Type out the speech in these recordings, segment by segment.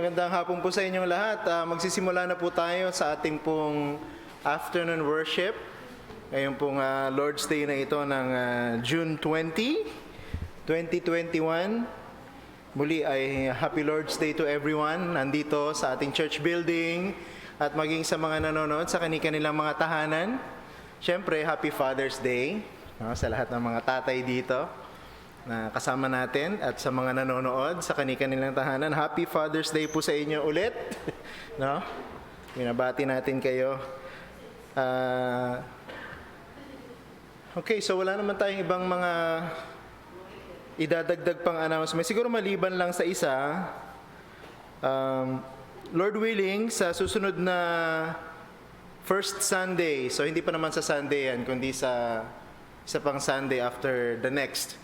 magandang hapon po sa inyong lahat. Magsisimula na po tayo sa ating pong afternoon worship. Ngayon pong Lord's Day na ito ng June 20, 2021. Muli ay Happy Lord's Day to everyone nandito sa ating church building at maging sa mga nanonood sa kanilang mga tahanan. Siyempre, Happy Father's Day sa lahat ng mga tatay dito na kasama natin at sa mga nanonood sa kanilang tahanan. Happy Father's Day po sa inyo ulit. No? Binabati natin kayo. Okay, so wala naman tayong ibang mga idadagdag pang announcement. Siguro maliban lang sa isa. Lord willing, sa susunod na first Sunday, so hindi pa naman sa Sunday yan, kundi sa isa pang Sunday after the next.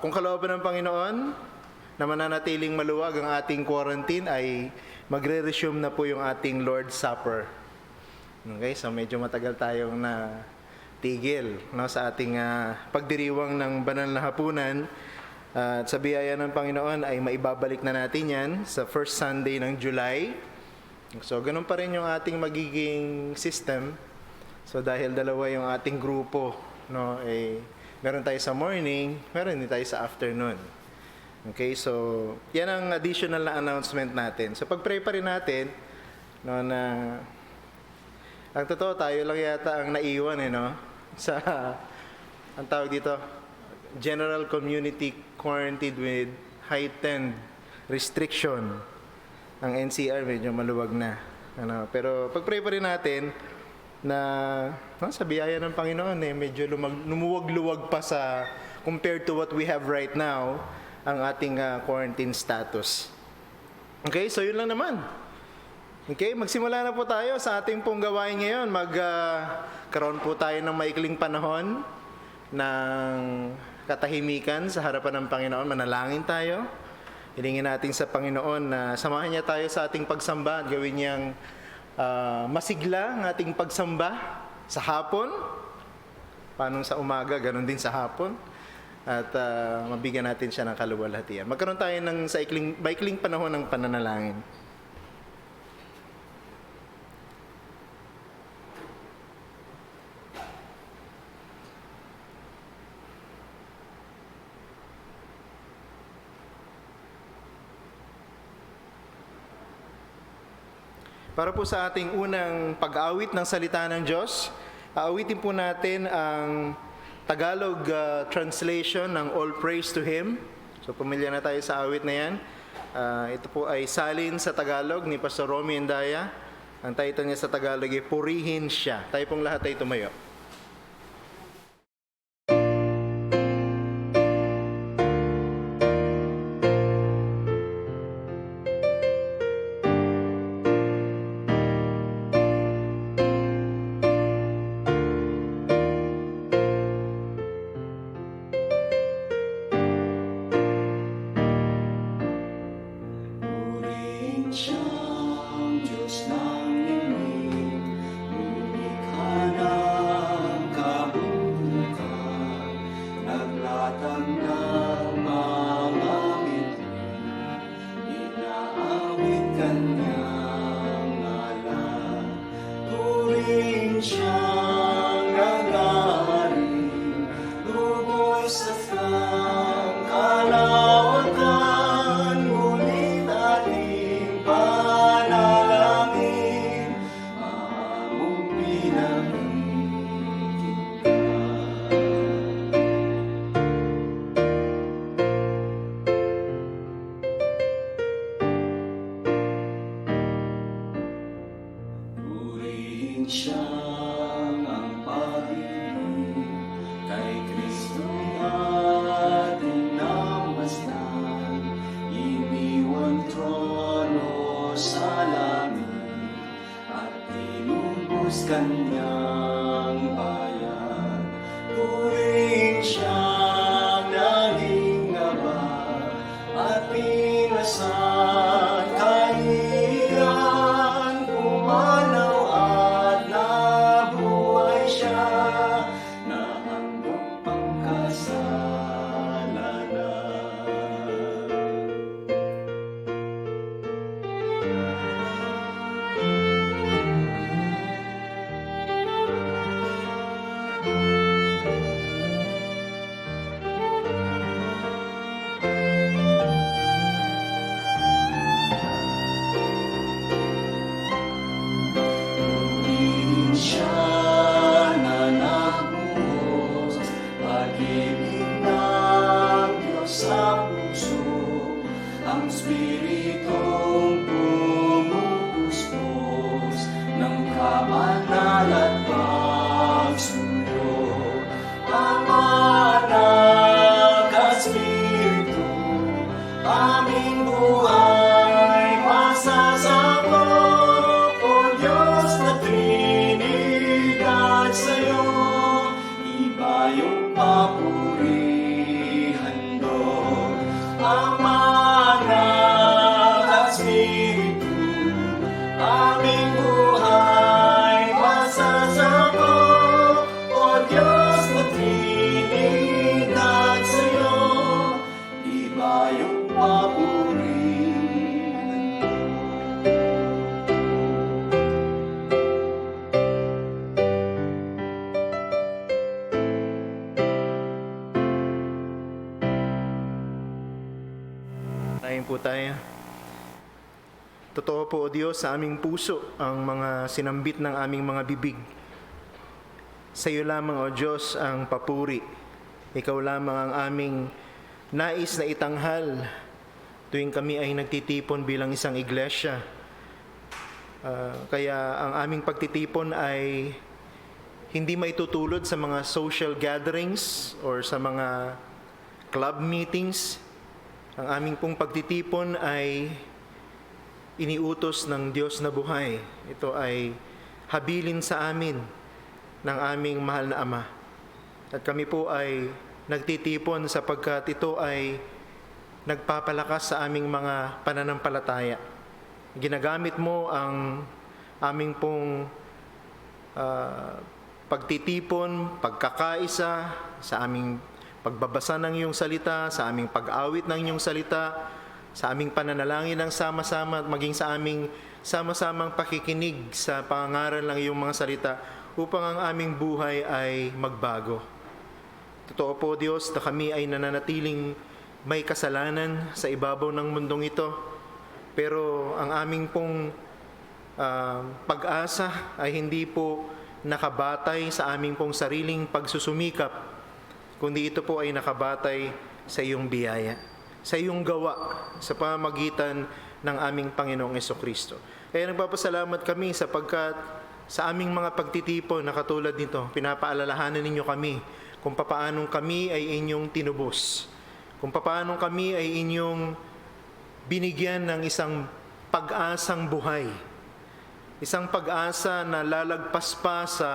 Kung kalooban ng Panginoon na mananatiling maluwag ang ating quarantine, ay magre-resume na po yung ating Lord's Supper. Okay, so medyo matagal tayong tigil sa ating pagdiriwang ng banal na hapunan. At sa biyaya ng Panginoon ay maibabalik na natin yan sa first Sunday ng July. So ganun pa rin yung ating magiging system. So dahil dalawa yung ating grupo, meron tayo sa morning, meron din tayo sa afternoon. Okay, so yan ang additional na announcement natin. So pag-pray pa rin natin, na ang totoo tayo lang yata ang naiwan sa ang tawag dito, general community quarantine with heightened restriction. Ang NCR medyo maluwag na. Pero pag-pray pa rin natin na sa biyaya ng Panginoon medyo lumuwag-luwag pa sa compared to what we have right now ang ating quarantine status. Okay, so yun lang naman. Okay, magsimula na po tayo sa ating pong gawain ngayon. Magkaroon po tayo ng maikling panahon ng katahimikan sa harapan ng Panginoon. Manalangin tayo. Hilingin natin sa Panginoon na samahan niya tayo sa ating pagsamba at gawin niyang masigla ang ating pagsamba sa hapon. Paano sa umaga, ganun din sa hapon. At mabigyan natin siya ng kaluwalhatian. Magkaroon tayo ng maikling panahon ng pananalangin. Para po sa ating unang pag-awit ng salita ng Diyos, aawitin po natin ang Tagalog translation ng All Praise to Him. So pamilya na tayo sa awit na yan. Ito po ay salin sa Tagalog ni Pastor Romy Endaya. Ang title niya sa Tagalog ay Purihin Siya. Tayo pong lahat ay tumayo. po tayo. Totoo po, O Diyos, sa aming puso ang mga sinambit ng aming mga bibig. Sa iyo lamang, O Diyos, ang papuri. Ikaw lamang ang aming nais na itanghal tuwing kami ay nagtitipon bilang isang iglesia. Kaya ang aming pagtitipon ay hindi maitutulod sa mga social gatherings or sa mga club meetings. Ang aming pong pagtitipon ay iniutos ng Diyos na buhay. Ito ay habilin sa amin ng aming mahal na Ama. At kami po ay nagtitipon sapagkat ito ay nagpapalakas sa aming mga pananampalataya. Ginagamit mo ang aming pong pagtitipon, pagkakaisa, sa aming pagbabasa ng iyong salita, sa aming pag-awit ng iyong salita, sa aming pananalangin ng sama-sama at maging sa aming sama-samang pakikinig sa pangangaral ng iyong mga salita upang ang aming buhay ay magbago. Totoo po, Diyos, na kami ay nananatiling may kasalanan sa ibabaw ng mundong ito, pero ang aming pong pag-asa ay hindi po nakabatay sa aming pong sariling pagsusumikap, kundi ito po ay nakabatay sa iyong biyaya, sa iyong gawa, sa pamamagitan ng aming Panginoong Jesucristo. Kaya nagpapasalamat kami sapagkat sa aming mga pagtitipon na katulad nito, pinapaalalahanan ninyo kami kung papaanong kami ay inyong tinubos, kung papaanong kami ay inyong binigyan ng isang pag-asang buhay, isang pag-asa na lalagpas pa sa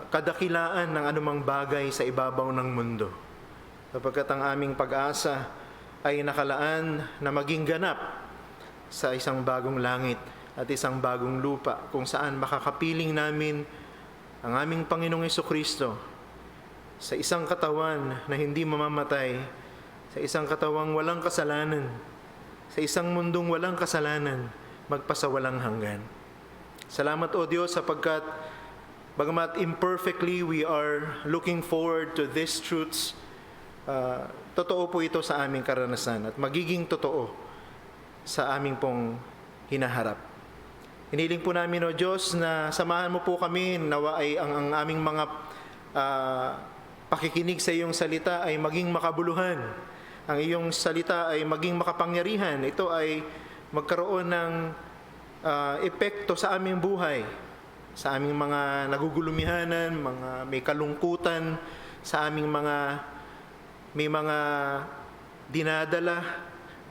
kadakilaan ng anumang bagay sa ibabaw ng mundo. Sapagkat ang aming pag-asa ay nakalaan na maging ganap sa isang bagong langit at isang bagong lupa kung saan makakapiling namin ang aming Panginoong Jesucristo sa isang katawan na hindi mamamatay, sa isang katawang walang kasalanan, sa isang mundong walang kasalanan, magpasawalang hanggan. Salamat, O Diyos, sapagkat bagamat imperfectly we are looking forward to these truths, totoo po ito sa aming karanasan at magiging totoo sa aming pong hinaharap. Hiniling po namin, O Diyos, na samahan mo po kami, nawa ay ang aming mga pakikinig sa iyong salita ay maging makabuluhan. Ang iyong salita ay maging makapangyarihan. Ito ay magkaroon ng epekto sa aming buhay, sa aming mga nagugulumihanan, mga may kalungkutan, sa aming may mga dinadala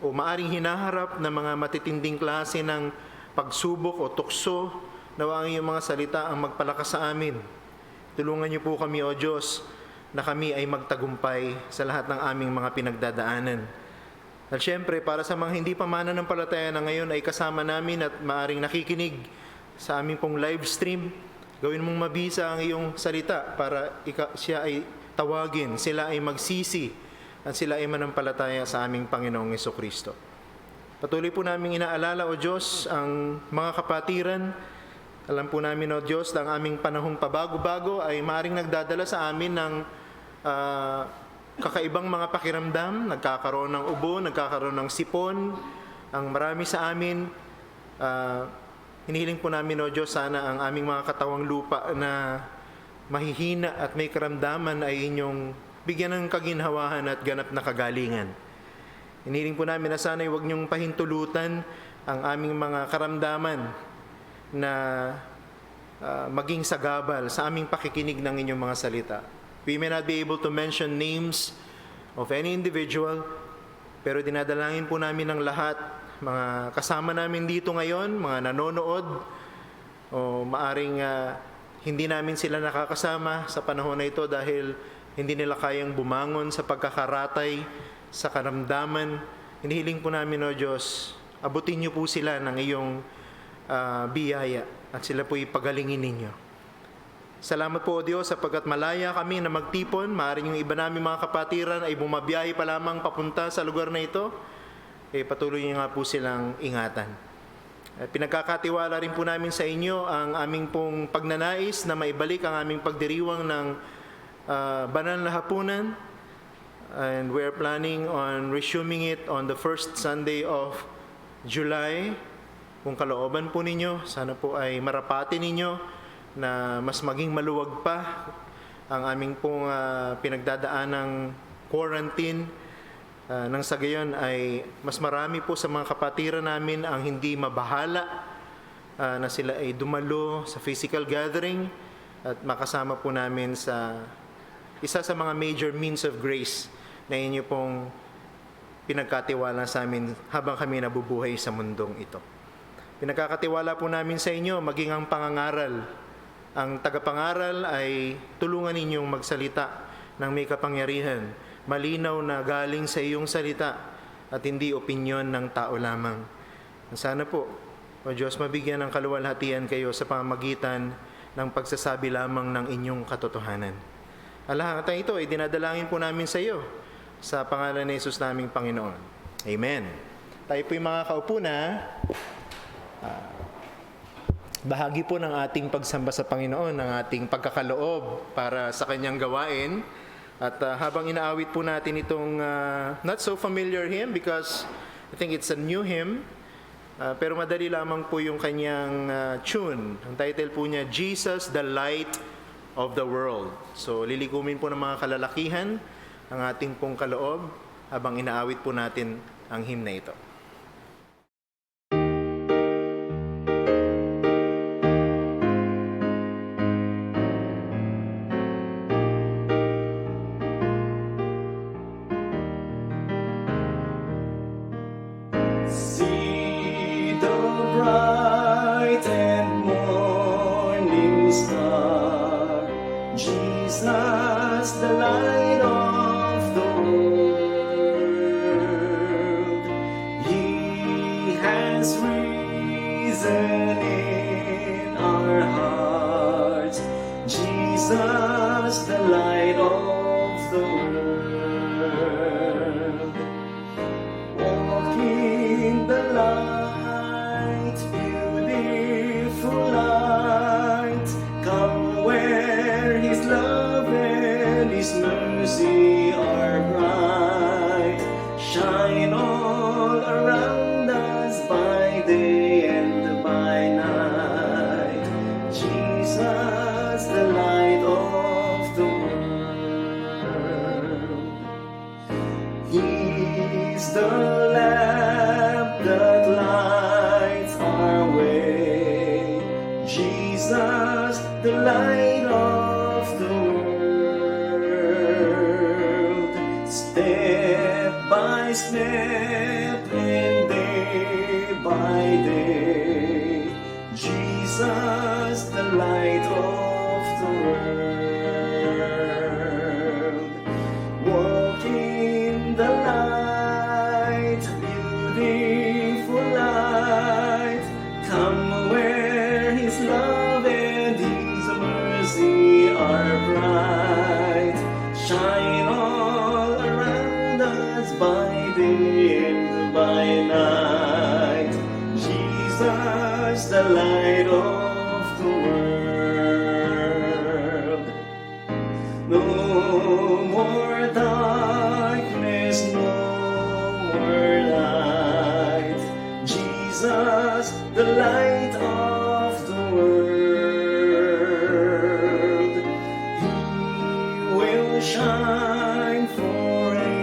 o maaring hinaharap na mga matitinding klase ng pagsubok o tukso. Nawa ang iyong mga salita ang magpalakas sa amin. Tulungan niyo po kami, O Diyos, na kami ay magtagumpay sa lahat ng aming mga pinagdadaanan. At syempre, para sa mga hindi pa mananampalataya na ngayon ay kasama namin at maaring nakikinig sa aming pong live stream, gawin mong mabisa ang iyong salita para siya ay tawagin, sila ay magsisi, at sila ay manampalataya sa aming Panginoong Jesucristo. Patuloy po namin inaalala, O Diyos, ang mga kapatiran. Alam po namin, O Diyos, na ang aming panahong pabago-bago ay maaring nagdadala sa amin ng kakaibang mga pakiramdam, nagkakaroon ng ubo, nagkakaroon ng sipon. Ang marami sa amin, hinihiling po namin, O Diyos, sana ang aming mga katawang lupa na mahihina at may karamdaman ay inyong bigyan ng kaginhawahan at ganap na kagalingan. Hinihiling po namin na sana huwag niyong pahintulutan ang aming mga karamdaman na maging sagabal sa aming pakikinig ng inyong mga salita. We may not be able to mention names of any individual, pero dinadalangin po namin ng lahat, mga kasama namin dito ngayon, mga nanonood, o maaring hindi namin sila nakakasama sa panahon na ito dahil hindi nila kayang bumangon sa pagkakaratay, sa karamdaman. Hinihiling po namin, O Diyos, abutin niyo po sila ng iyong biyaya at sila po ipagalingin ninyo. Salamat po, O Diyos, sapagkat malaya kami na magtipon. Maaaring yung iba namin mga kapatiran ay bumabiyahe pa lamang papunta sa lugar na ito. Patuloy niyo nga po silang ingatan. Pinagkakatiwala rin po namin sa inyo ang aming pong pagnanais na maibalik ang aming pagdiriwang ng banal na hapunan. And we're planning on resuming it on the first Sunday of July. Kung kalooban po ninyo, sana po ay marapati ninyo na mas maging maluwag pa ang aming pong pinagdadaanang quarantine. Nang sa gayon ay mas marami po sa mga kapatiran namin ang hindi mabahala na sila ay dumalo sa physical gathering at makasama po namin sa isa sa mga major means of grace na inyo pong pinagkatiwala sa amin habang kami nabubuhay sa mundong ito. Pinagkakatiwala po namin sa inyo maging ang pangangaral. Ang tagapangaral ay tulungan ninyong magsalita ng may kapangyarihan, malinaw na galing sa iyong salita at hindi opinyon ng tao lamang. Sana po, O Diyos, mabigyan ng kaluwalhatian kayo sa pamamagitan ng pagsasabi lamang ng inyong katotohanan. Lahat ng ito ay dinadalangin po namin sa iyo sa pangalan ni Jesus naming Panginoon. Amen. Tayo po yung mga kaupo na bahagi po ng ating pagsamba sa Panginoon, ng ating pagkakaloob para sa kanyang gawain. At habang inaawit po natin itong not so familiar hymn because I think it's a new hymn, pero madali lamang po yung kanyang tune. Ang title po niya, Jesus, the Light of the World. So lilikumin po ng mga kalalakihan ang ating pong kaloob habang inaawit po natin ang hymn na ito. See the bright and morning star, Jesus, the light of the world. He has risen in our hearts, Jesus, the light of the world. Walk in the light, beautiful light. Come where His love and His mercy are bright. Shine all around us by day and by night. Jesus, the light of the world. He's the lamp that lights our way. Jesus, the light of the world. Step by step and day by day. Jesus, the light of the world. Walk in the light, beautiful light. Come where His love and His mercy are bright. Shine all around us by day and by night. Jesus, the light of the world. No more darkness, no more light. Jesus, the light of the world. He will shine forever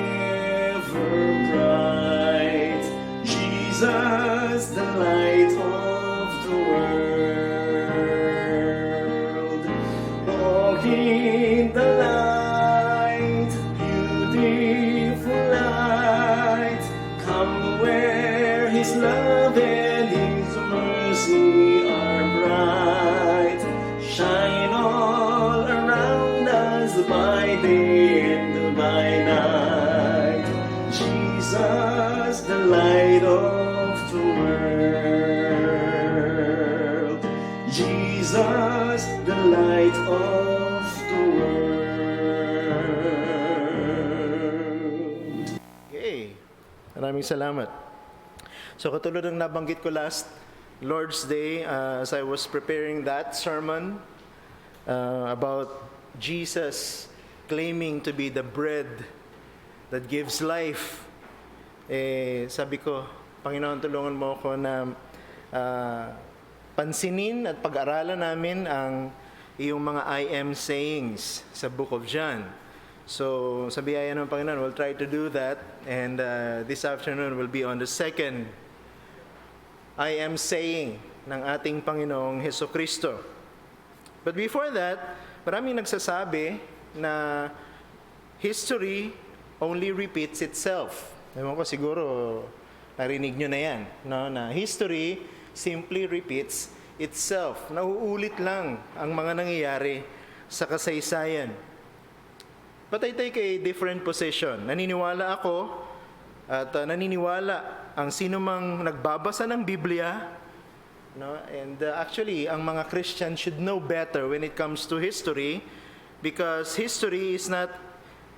bright. Jesus, the light of the world. Walk in the light, beautiful light. Come where His love and His mercy are bright. Shine all around us by day and by night. Jesus, the light of the world. Jesus, the light of the world. Okay. Maraming salamat. So katulad ng nabanggit ko last Lord's Day, as I was preparing that sermon about Jesus claiming to be the bread that gives life. Sabi ko, Panginoon, tulungan mo ako na pansinin at pag-aralan namin ang iyong mga I am sayings sa Book of John. So, sa biyaya ng Panginoon, we'll try to do that. And this afternoon will be on the second I am saying ng ating Panginoong Hesukristo. But before that, maraming nagsasabi na history only repeats itself. Ewan ko, siguro narinig nyo na yan, no? Na history simply repeats itself. Nauulit lang ang mga nangyayari sa kasaysayan. But I take a different position. Naniniwala ako at naniniwala ang sino mang nagbabasa ng Biblia, no? And actually, ang mga Christian should know better when it comes to history, because history is not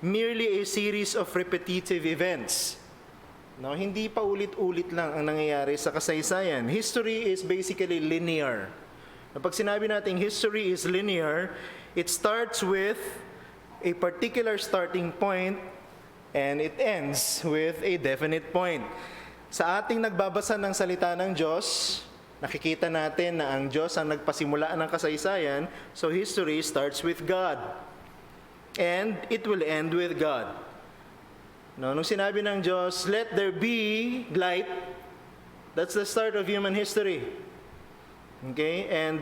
merely a series of repetitive events. No, hindi pa ulit-ulit lang ang nangyayari sa kasaysayan. History is basically linear. Kapag sinabi natin history is linear, it starts with a particular starting point and it ends with a definite point. Sa ating nagbabasa ng salita ng Diyos, nakikita natin na ang Diyos ang nagpasimula ng kasaysayan, so history starts with God. And it will end with God. No, nung sinabi ng Diyos, let there be light, that's the start of human history. Okay? And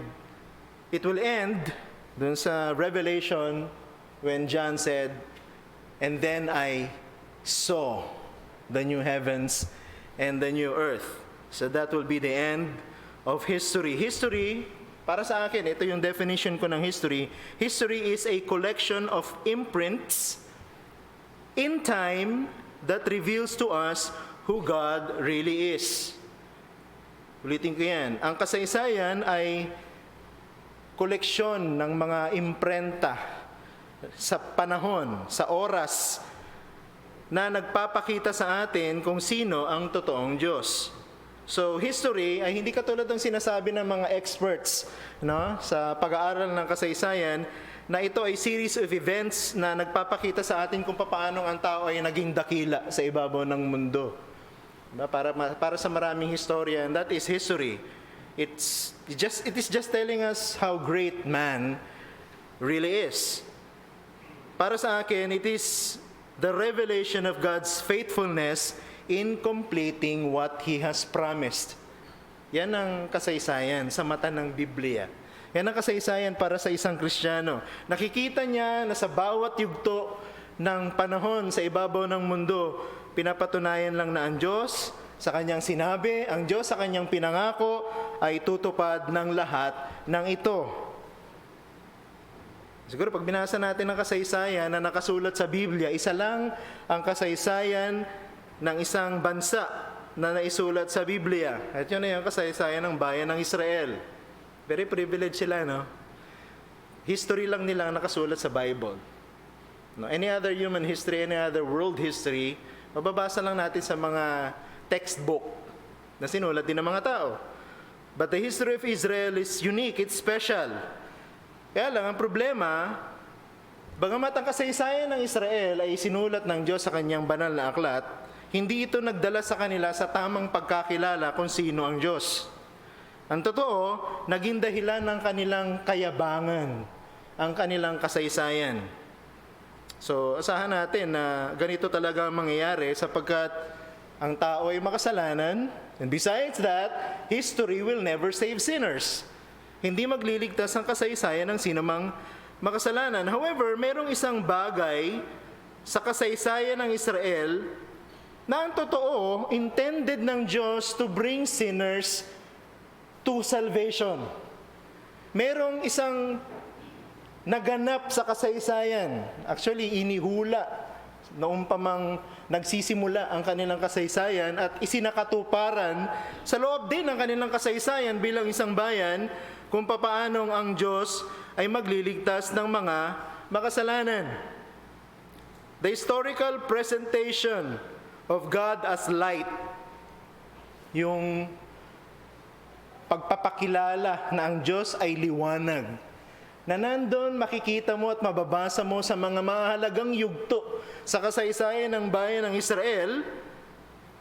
it will end dun sa Revelation when John said, and then I saw the new heavens and the new earth. So that will be the end of history. History, para sa akin, ito yung definition ko ng history. History is a collection of imprints in time that reveals to us who God really is. Ulitin ko yan. Ang kasaysayan ay koleksyon ng mga imprenta sa panahon, sa oras, na nagpapakita sa atin kung sino ang totoong Diyos. So, history ay hindi katulad ng sinasabi ng mga experts, no, sa pag-aaral ng kasaysayan, na ito ay series of events na nagpapakita sa atin kung paano ang tao ay naging dakila sa ibabaw ng mundo. Para sa maraming historian, that is history. It is just telling us how great man really is. Para sa akin, it is the revelation of God's faithfulness in completing what He has promised. Yan ang kasaysayan sa mata ng Biblia. Yan ang kasaysayan para sa isang Kristiyano. Nakikita niya na sa bawat yugto ng panahon sa ibabaw ng mundo, pinapatunayan lang na ang Diyos sa kanyang sinabi, ang Diyos sa kanyang pinangako ay tutupad ng lahat ng ito. Siguro pag binasa natin ang kasaysayan na nakasulat sa Biblia, isa lang ang kasaysayan ng isang bansa na naisulat sa Biblia. At yun na yung kasaysayan ng bayan ng Israel. Very privileged sila, no? History lang nila ang nakasulat sa Bible. No? Any other human history, any other world history, mababasa lang natin sa mga textbook na sinulat din ng mga tao. But the history of Israel is unique, it's special. Kaya lang, ang problema, bagamat ang kasaysayan ng Israel ay sinulat ng Diyos sa kanyang banal na aklat, hindi ito nagdala sa kanila sa tamang pagkakilala kung sino ang Diyos. Ang totoo, naging dahilan ng kanilang kayabangan, ang kanilang kasaysayan. So, asahan natin na ganito talaga ang mangyayari sapagkat ang tao ay makasalanan. And besides that, history will never save sinners. Hindi magliligtas ang kasaysayan ng sinumang makasalanan. However, merong isang bagay sa kasaysayan ng Israel na ang totoo, intended ng Diyos to bring sinners to salvation. Merong isang naganap sa kasaysayan. Actually, inihula noong pa mang nagsisimula ang kanilang kasaysayan at isinakatuparan sa loob din ng kanilang kasaysayan bilang isang bayan kung papaanong ang Diyos ay magliligtas ng mga makasalanan. The historical presentation of God as light, yung pagpapakilala na ang Diyos ay liwanag, na nandun makikita mo at mababasa mo sa mga mahalagang yugto sa kasaysayan ng bayan ng Israel,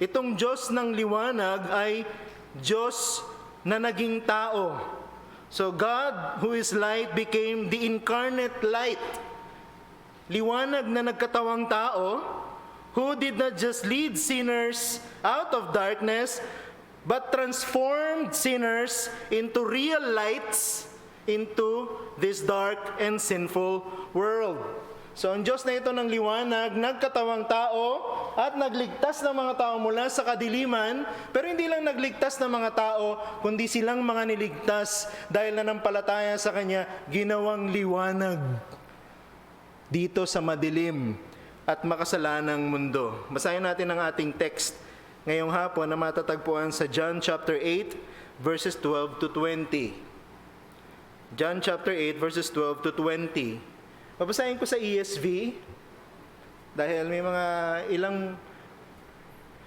itong Diyos ng liwanag ay Diyos na naging tao. So God, who is light, became the incarnate light. Liwanag na nagkatawang tao, who did not just lead sinners out of darkness, but transformed sinners into real lights into this dark and sinful world. So ang Diyos na ito ng liwanag, nagkatawang tao at nagligtas ng mga tao mula sa kadiliman, pero hindi lang nagligtas ng mga tao, kundi silang mga niligtas dahil nanampalataya sa Kanya, ginawang liwanag dito sa madilim at makasalanang mundo. Basahin natin ang ating text ngayong hapon na matatagpuan sa John chapter 8 verses 12 to 20. John chapter 8 verses 12 to 20. Babasahin ko sa ESV dahil may mga ilang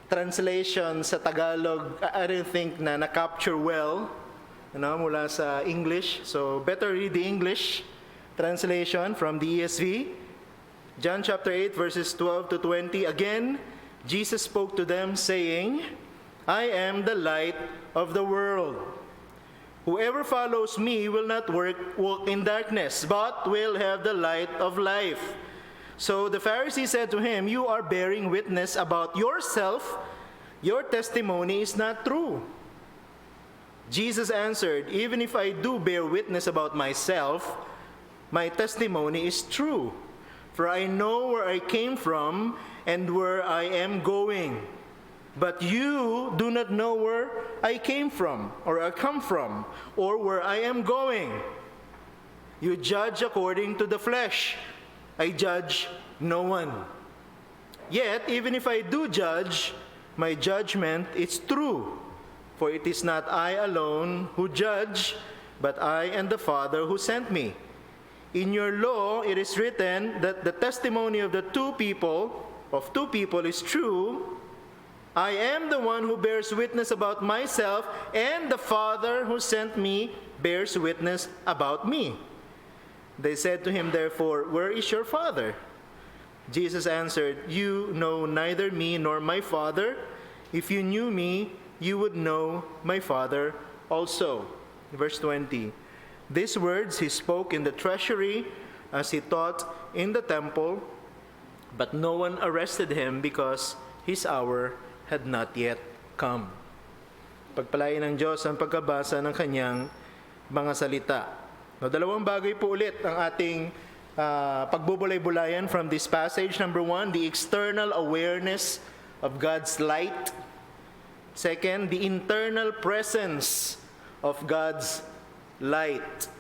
translation sa Tagalog I don't think na na-capture well mula sa English. So better read the English translation from the ESV. John chapter 8 verses 12 to 20. Again, Jesus spoke to them saying, I am the light of the world. Whoever follows me will not walk in darkness, but will have the light of life. So the Pharisees said to him, you are bearing witness about yourself. Your testimony is not true. Jesus answered, even if I do bear witness about myself, my testimony is true. For I know where I came from and where I am going. But you do not know where I came from, or I come from, or where I am going. You judge according to the flesh. I judge no one. Yet, even if I do judge, my judgment is true. For it is not I alone who judge, but I and the Father who sent me. In your law, it is written that the testimony of two people is true. I am the one who bears witness about myself, and the Father who sent me bears witness about me. They said to him, therefore, where is your Father? Jesus answered, you know neither me nor my Father. If you knew me, you would know my Father also. Verse 20. These words he spoke in the treasury as he taught in the temple, but no one arrested him because his hour had not yet come. Pagpalain ng Diyos ang pagkabasa ng kanyang mga salita. Dalawang bagay po ulit ang ating pagbubulay-bulayan from this passage. Number 1, the external awareness of God's light. Second, the internal presence of God's light.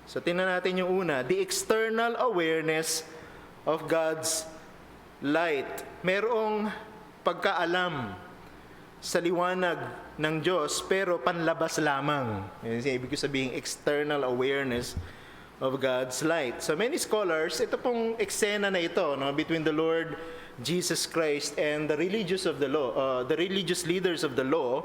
So tingnan natin yung una, the external awareness of God's light. Merong pagkaalam sa liwanag ng Diyos pero panlabas lamang. Ibig sabihin external awareness of God's light. So many scholars, ito pong eksena na ito between the Lord Jesus Christ and the religious of the law, the religious leaders of the law,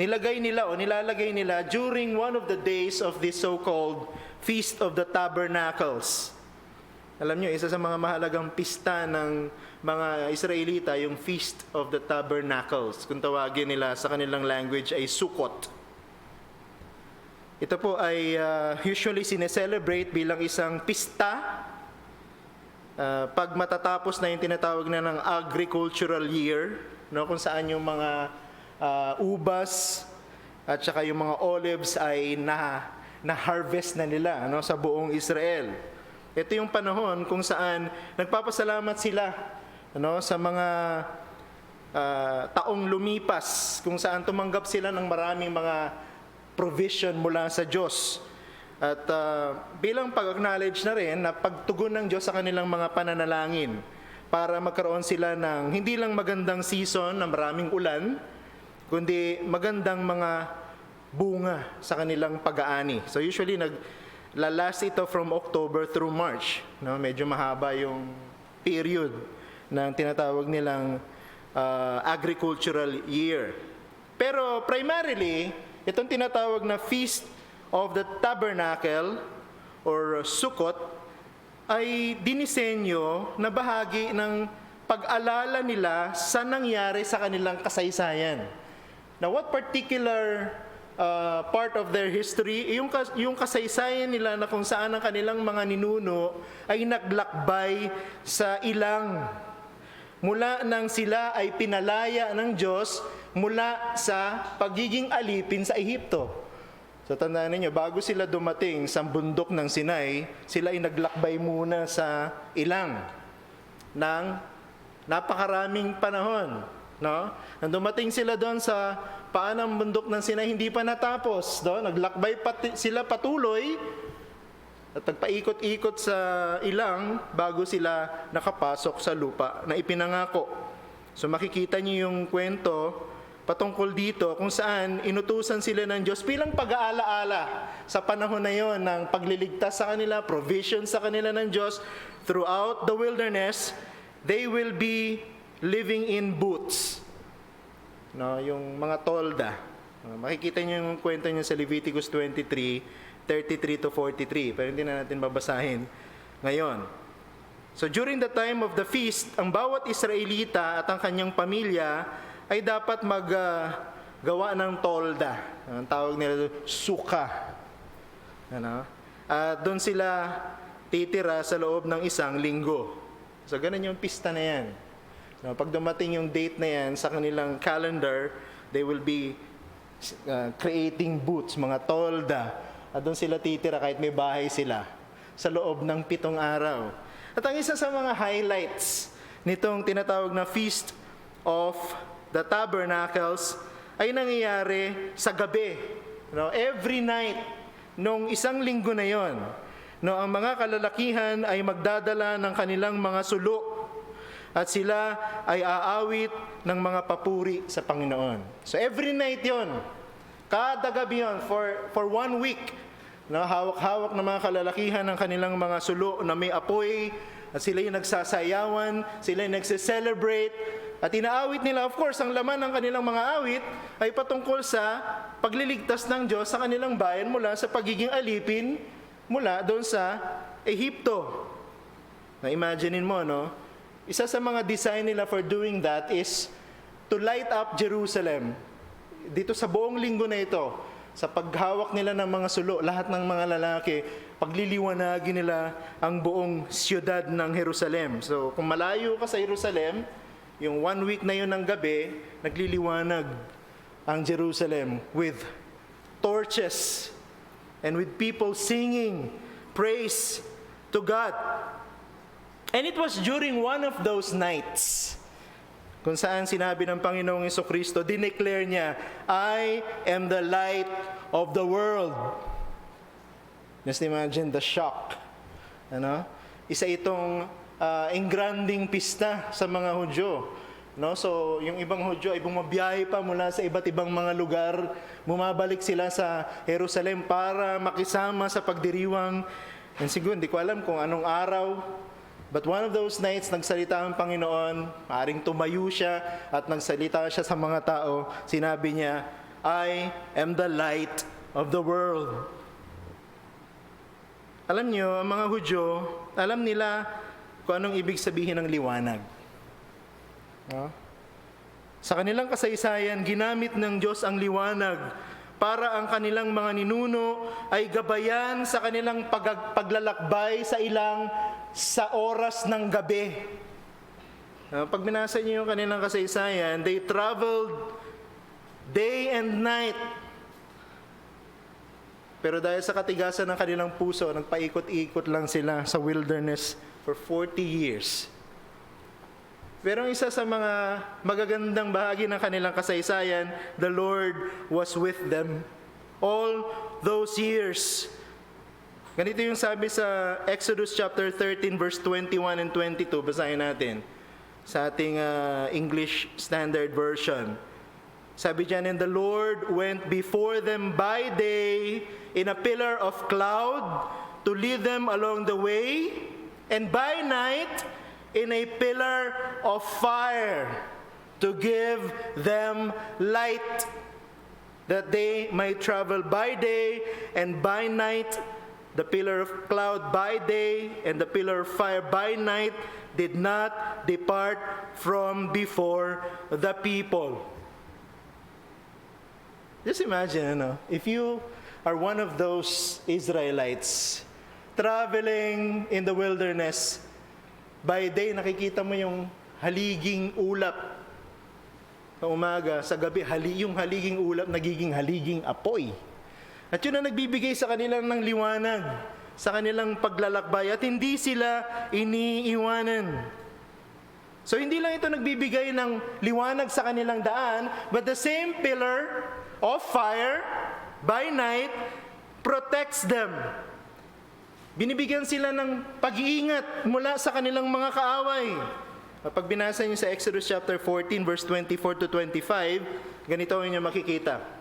nilalagay nila during one of the days of this so-called Feast of the Tabernacles. Alam nyo, isa sa mga mahalagang pista ng mga Israelita, yung Feast of the Tabernacles. Kung tawagin nila sa kanilang language ay Sukkot. Ito po ay usually sineselebrate bilang isang pista pag matatapos na yung tinatawag na ng agricultural year, kung saan yung mga ubas at saka yung mga olives ay na-harvest na nila sa buong Israel. Ito yung panahon kung saan nagpapasalamat sila sa mga taong lumipas, kung saan tumanggap sila ng maraming mga provision mula sa Diyos. At bilang pag-acknowledge na rin na pagtugon ng Diyos sa kanilang mga pananalangin para magkaroon sila ng hindi lang magandang season na maraming ulan, kundi magandang mga bunga sa kanilang pag-aani. So usually naglalast ito from October through March. Medyo mahaba yung period ng tinatawag nilang agricultural year. Pero primarily, itong tinatawag na Feast of the Tabernacle or Sukkot ay dinisenyo na bahagi ng pag-alala nila sa nangyari sa kanilang kasaysayan. Now, what particular part of their history, yung kasaysayan nila na kung saan ang kanilang mga ninuno ay naglakbay sa ilang mula nang sila ay pinalaya ng Diyos mula sa pagiging alipin sa Ehipto. So tandaan niyo, bago sila dumating sa bundok ng Sinai, sila ay naglakbay muna sa ilang ng napakaraming panahon. No? Nang dumating sila doon sa paanang bundok ng Sinai, hindi pa natapos. Naglakbay sila patuloy at nagpaikot-ikot sa ilang bago sila nakapasok sa lupa na ipinangako. So makikita niyo yung kwento patungkol dito kung saan inutusan sila ng Diyos bilang pag-aalaala sa panahon na yon ng pagliligtas sa kanila, provision sa kanila ng Diyos throughout the wilderness. They will be living in booths. No, yung mga tolda. Makikita niyo yung kwento niya sa Leviticus 23:33 to 43. Pero hindi na natin babasahin ngayon. So during the time of the feast, ang bawat Israelita at ang kanyang pamilya ay dapat maggawa ng tolda. Ang tawag nila suka. At doon sila titira sa loob ng isang linggo. So ganun yung pista na yan. Pag dumating yung date na yan sa kanilang calendar, they will be creating booths, mga tolda. At doon sila titira kahit may bahay sila sa loob ng 7 araw. At ang isa sa mga highlights nitong tinatawag na Feast of the Tabernacles ay nangyayari sa gabi. Every night, nung isang linggo na yon, ang mga kalalakihan ay magdadala ng kanilang mga sulo at sila ay aawit ng mga papuri sa Panginoon. So every night yon, kada gabi yon, for 1 week, hawak-hawak ng mga kalalakihan ng kanilang mga sulo na may apoy, at sila yung nagsasayawan, sila yung nagse-celebrate, at inaawit nila, of course, ang laman ng kanilang mga awit ay patungkol sa pagliligtas ng Diyos sa kanilang bayan mula sa pagiging alipin mula doon sa Ehipto. Na-imaginein mo, no? Isa sa mga design nila for doing that is to light up Jerusalem. Dito sa buong linggo na ito, sa paghawak nila ng mga sulo, lahat ng mga lalaki, pagliliwanagin nila ang buong siyudad ng Jerusalem. So, kung malayo ka sa Jerusalem, yung 1 week na yun ng gabi, nagliliwanag ang Jerusalem with torches and with people singing praise to God. And it was during one of those nights kung saan sinabi ng Panginoong Jesucristo, dineclare niya, I am the light of the world. Just imagine the shock. Isa itong engranding pista sa mga Hudyo. So, yung ibang Hudyo ay bumabiyahe pa mula sa iba't ibang mga lugar. Bumabalik sila sa Jerusalem para makisama sa pagdiriwang. And siguro, hindi ko alam kung anong araw. But one of those nights, nagsalita ang Panginoon, maaring tumayo siya at nagsalita siya sa mga tao. Sinabi niya, I am the light of the world. Alam niyo, ang mga Hudyo, alam nila kung anong ibig sabihin ng liwanag. Sa kanilang kasaysayan, ginamit ng Diyos ang liwanag para ang kanilang mga ninuno ay gabayan sa kanilang paglalakbay sa ilang sa oras ng gabi. Pag binasa niyo yung kanilang kasaysayan, they traveled day and night. Pero dahil sa katigasan ng kanilang puso, nagpaikot-ikot lang sila sa wilderness for 40 years. Pero ang isa sa mga magagandang bahagi ng kanilang kasaysayan, the Lord was with them all those years. Ganito yung sabi sa Exodus chapter 13 verse 21 and 22. Basahin natin sa ating English Standard Version. Sabi diyan, and the Lord went before them by day in a pillar of cloud to lead them along the way, and by night in a pillar of fire to give them light, that they might travel by day and by night the pillar of cloud by day and the pillar of fire by night did not depart from before the people. Just imagine, if you are one of those Israelites traveling in the wilderness, by day nakikita mo yung haliging ulap. Sa umaga, sa gabi, yung haliging ulap nagiging haliging apoy. At yun ang nagbibigay sa kanilang ng liwanag, sa kanilang paglalakbay, at hindi sila iniiwanan. So hindi lang ito nagbibigay ng liwanag sa kanilang daan, but the same pillar of fire by night protects them. Binibigyan sila ng pag-iingat mula sa kanilang mga kaaway. Pag binasa niyo sa Exodus chapter 14 verse 24 to 25, ganito ang inyo makikita.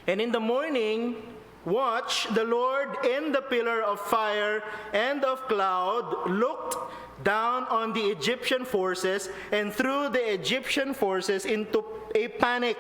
And in the morning, watch, the Lord in the pillar of fire and of cloud looked down on the Egyptian forces and threw the Egyptian forces into a panic,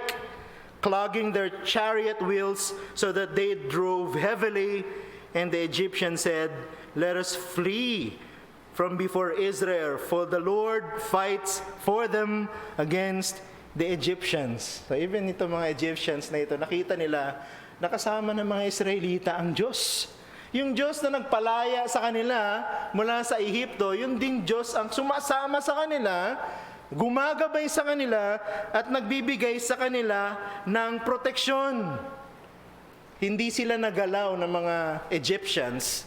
clogging their chariot wheels so that they drove heavily. And the Egyptians said, "Let us flee from before Israel, for the Lord fights for them against the Egyptians." So even itong mga Egyptians na ito, nakita nila nakasama ng mga Israelita ang Diyos. Yung Diyos na nagpalaya sa kanila mula sa Ehipto, yun din Diyos ang sumasama sa kanila, gumagabay sa kanila, at nagbibigay sa kanila ng proteksyon. Hindi sila nagalaw ng mga Egyptians.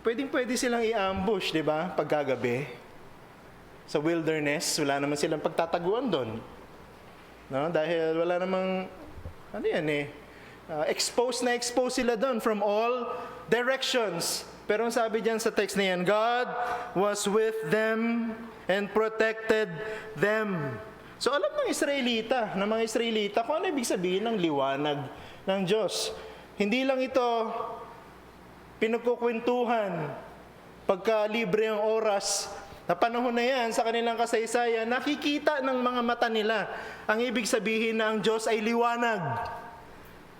Pwede silang i-ambush, di ba? Pagkagabi. Sa wilderness, wala naman silang pagtataguan doon. No? Dahil wala namang, expose sila doon from all directions. Pero ang sabi diyan sa text na yan, God was with them and protected them. So alam ng mga Israelita, kung ano ibig sabihin ng liwanag ng Diyos. Hindi lang ito pinagkukwentuhan pagka libre ang oras. Na panahon na yan, sa kanilang kasaysayan, nakikita ng mga mata nila ang ibig sabihin na ang Diyos ay liwanag.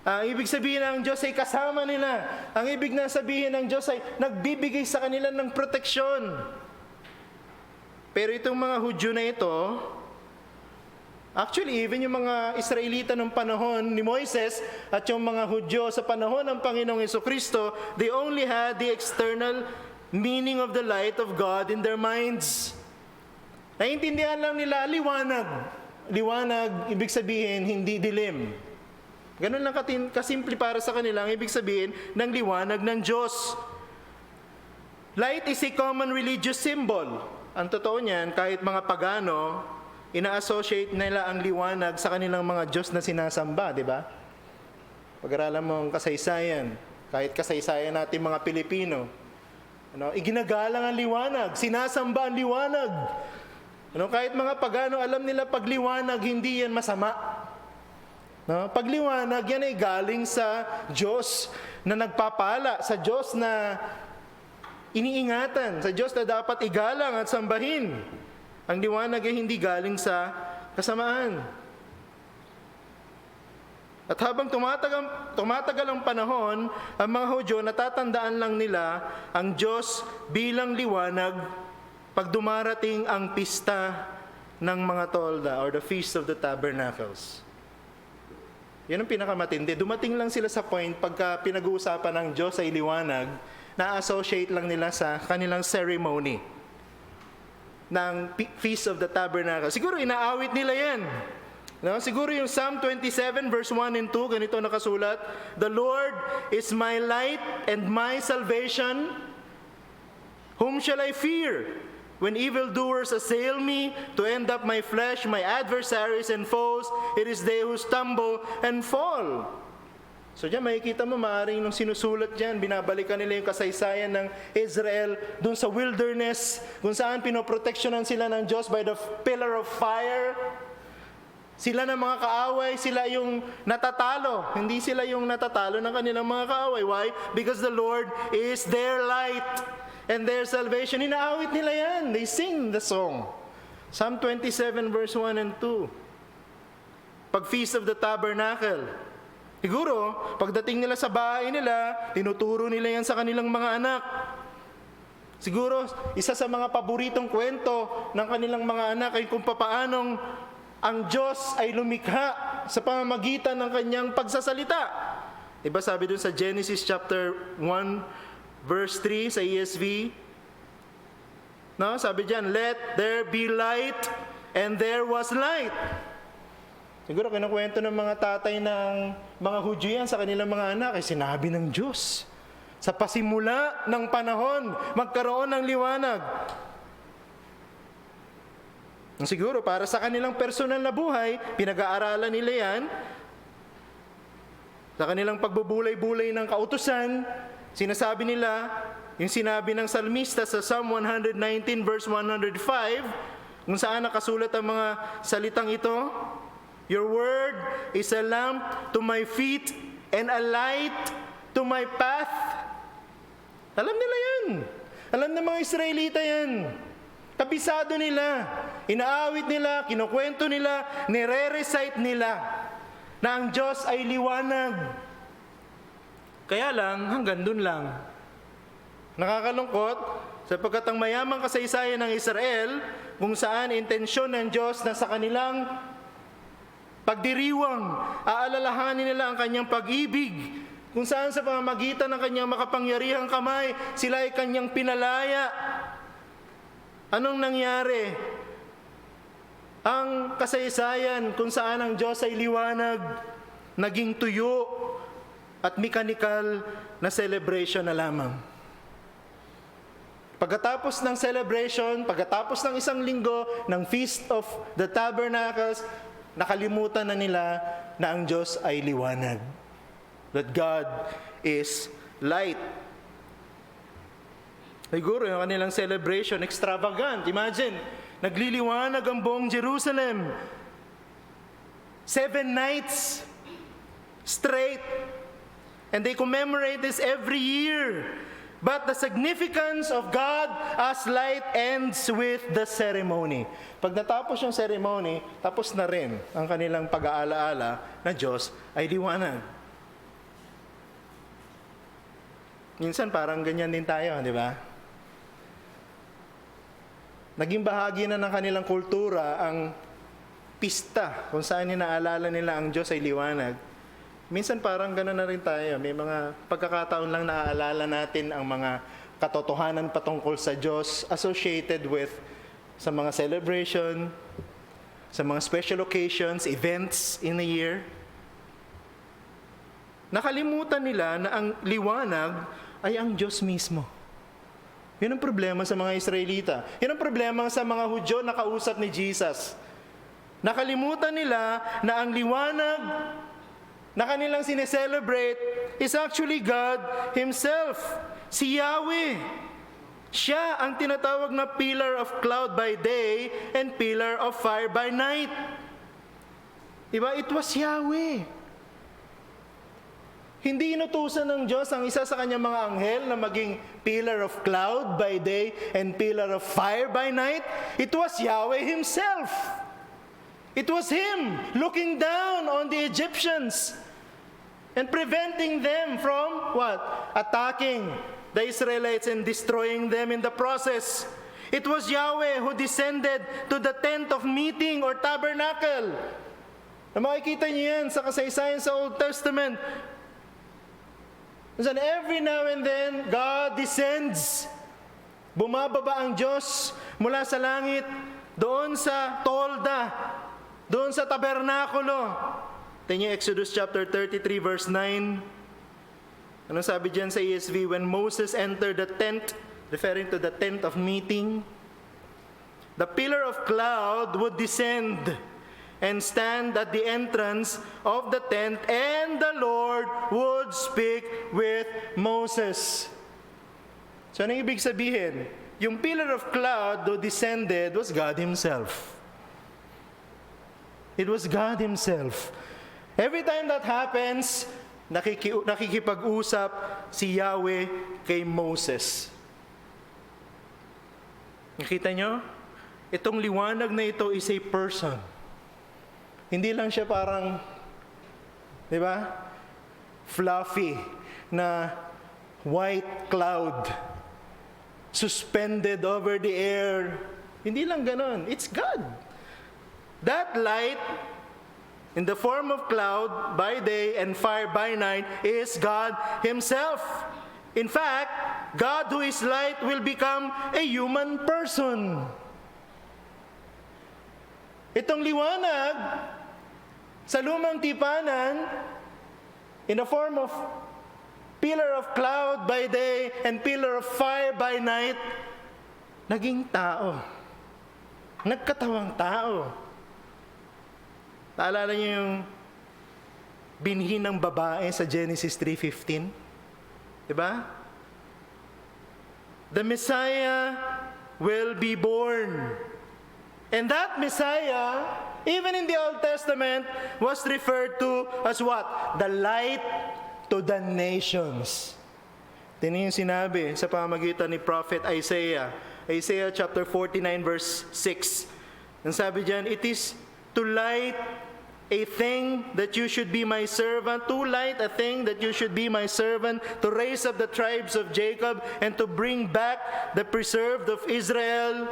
Ang ibig sabihin na ang Diyos ay kasama nila. Ang ibig na sabihin ng Diyos ay nagbibigay sa kanila ng proteksyon. Pero itong mga Hudyo na ito, actually, even yung mga Israelita ng panahon ni Moises at yung mga Hudyo sa panahon ng Panginoong Jesucristo, they only had the external meaning of the light of God in their minds. Naiintindihan lang nila liwanag. Liwanag, ibig sabihin, hindi dilim. Ganun lang kasimple para sa kanila ang ibig sabihin ng liwanag ng Diyos. Light is a common religious symbol. Ang totoo niyan, kahit mga pagano, ina-associate nila ang liwanag sa kanilang mga Diyos na sinasamba, di ba? Pag-aralan mo ang kasaysayan, kahit kasaysayan natin mga Pilipino, iginagalang ang liwanag, sinasamba ang liwanag. Kahit mga pagano, alam nila pag liwanag, hindi yan masama. Pag liwanag, yan ay galing sa Diyos na nagpapala, sa Diyos na iniingatan, sa Diyos na dapat igalang at sambahin. Ang liwanag ay hindi galing sa kasamaan. At habang tumatagal ang panahon, ang mga Hudyo natatandaan lang nila ang Diyos bilang liwanag pag dumarating ang pista ng mga tolda or the Feast of the Tabernacles. Yan ang pinakamatindi. Dumating lang sila sa point pagka pinag-uusapan ng Diyos ay liwanag, na-associate lang nila sa kanilang ceremony ng Feast of the Tabernacle. Siguro inaawit nila yan. Siguro yung Psalm 27 verse 1 and 2, ganito nakasulat, "The Lord is my light and my salvation. Whom shall I fear? When evildoers assail me to end up my flesh, my adversaries and foes, it is they who stumble and fall." So diyan makikita mo, maaaring nung sinusulat diyan, binabalikan nila yung kasaysayan ng Israel dun sa wilderness, kung saan pinoproteksyonan sila ng Diyos by the pillar of fire. Sila na mga kaaway, sila yung natatalo. Hindi sila yung natatalo ng kanilang mga kaaway. Why? Because the Lord is their light and their salvation. Inaawit nila yan. They sing the song. Psalm 27 verse 1 and 2. Pag Feast of the Tabernacle, Siguro, pagdating nila sa bahay nila, tinuturo nila yan sa kanilang mga anak. Siguro, isa sa mga paboritong kwento ng kanilang mga anak ay kung papaanong ang Diyos ay lumikha sa pamamagitan ng kanyang pagsasalita. Diba sabi dun sa Genesis chapter 1 verse 3 sa ESV? No, sabi diyan, let there be light, and there was light. Siguro kinukwento ng mga tatay ng mga Hudyo yan sa kanilang mga anak, ay sinabi ng Diyos. Sa pasimula ng panahon, magkaroon ng liwanag. Siguro para sa kanilang personal na buhay, pinag-aaralan nila yan. Sa kanilang pagbubulay-bulay ng kautusan, sinasabi nila, yung sinabi ng salmista sa Psalm 119 verse 105, kung saan nakasulat ang mga salitang ito, your word is a lamp to my feet and a light to my path. Alam nila yan. Alam ng mga Israelita yan. Kabisado nila. Inaawit nila, kinukwento nila, nire-recite nila na ang Diyos ay liwanag. Kaya lang, hanggang dun lang. Nakakalungkot, sapagkat ang mayamang kasaysayan ng Israel, kung saan intensyon ng Diyos na sa kanilang pagdiriwang, aalalahanin nila ang kanyang pag-ibig, kung saan sa pamamagitan ng kanyang makapangyarihang kamay, sila ay kanyang pinalaya. Anong nangyari? Ang kasaysayan kung saan ang Diyos ay liwanag, naging tuyo at mekanikal na celebration na lamang. Pagkatapos ng celebration, pagkatapos ng isang linggo ng Feast of the Tabernacles, nakalimutan na nila na ang Diyos ay liwanag. That God is light. Siguro yung kanilang celebration, extravagant. Imagine, nagliliwanag ang buong Jerusalem. 7 nights straight. And they commemorate this every year. But the significance of God as light ends with the ceremony. Pag natapos yung ceremony, tapos na rin ang kanilang pag-aalaala na Diyos ay liwanag. Minsan parang ganyan din tayo, di ba? Naging bahagi na ng kanilang kultura ang pista kung saan inaalala nila ang Diyos ay liwanag. Minsan parang gano'n na rin tayo. May mga pagkakataon lang naaalala natin ang mga katotohanan patungkol sa Diyos associated with sa mga celebration, sa mga special occasions, events in a year. Nakalimutan nila na ang liwanag ay ang Diyos mismo. Yun ang problema sa mga Israelita. Yun ang problema sa mga Hudyo na kausap ni Jesus. Nakalimutan nila na ang liwanag na kanilang sineselebrate is actually God Himself, si Yahweh. Siya ang tinatawag na pillar of cloud by day and pillar of fire by night. Diba? It was Yahweh. Hindi inutusan ng Diyos ang isa sa kanyang mga anghel na maging pillar of cloud by day and pillar of fire by night. It was Yahweh Himself. It was Him looking down on the Egyptians and preventing them from what? Attacking the Israelites and destroying them in the process. It was Yahweh who descended to the tent of meeting or tabernacle. Na makikita niyo yan sa kasaysayan sa Old Testament. And every now and then, God descends. Bumababa ang Diyos mula sa langit doon sa tolda, doon sa tabernakulo. Tingnan niyo Exodus chapter 33 verse 9. Anong sabi diyan sa ESV? When Moses entered the tent, referring to the tent of meeting, the pillar of cloud would descend and stand at the entrance of the tent, and the Lord would speak with Moses. So anong ibig sabihin? Yung pillar of cloud who descended was God Himself. It was God Himself. Every time that happens, nakikipag-usap si Yahweh kay Moses. Nakita nyo? Itong liwanag na ito is a person. Hindi lang siya parang, di ba? fluffy na white cloud suspended over the air. Hindi lang ganon. It's God. That light in the form of cloud by day and fire by night is God Himself. In fact, God who is light will become a human person. Itong liwanag sa lumang tipanan in the form of pillar of cloud by day and pillar of fire by night, naging tao. Nagkatawang tao. Naalala niyo yung binhi ng babae sa Genesis 3:15? Diba? The Messiah will be born. And that Messiah, even in the Old Testament, was referred to as what? The light to the nations. Tingnan yung sinabi sa pamamagitan ni Prophet Isaiah. Isaiah chapter 49 verse 6. Ang sabi diyan, it is to light a thing that you should be my servant, to light a thing that you should be my servant, to raise up the tribes of Jacob and to bring back the preserved of Israel.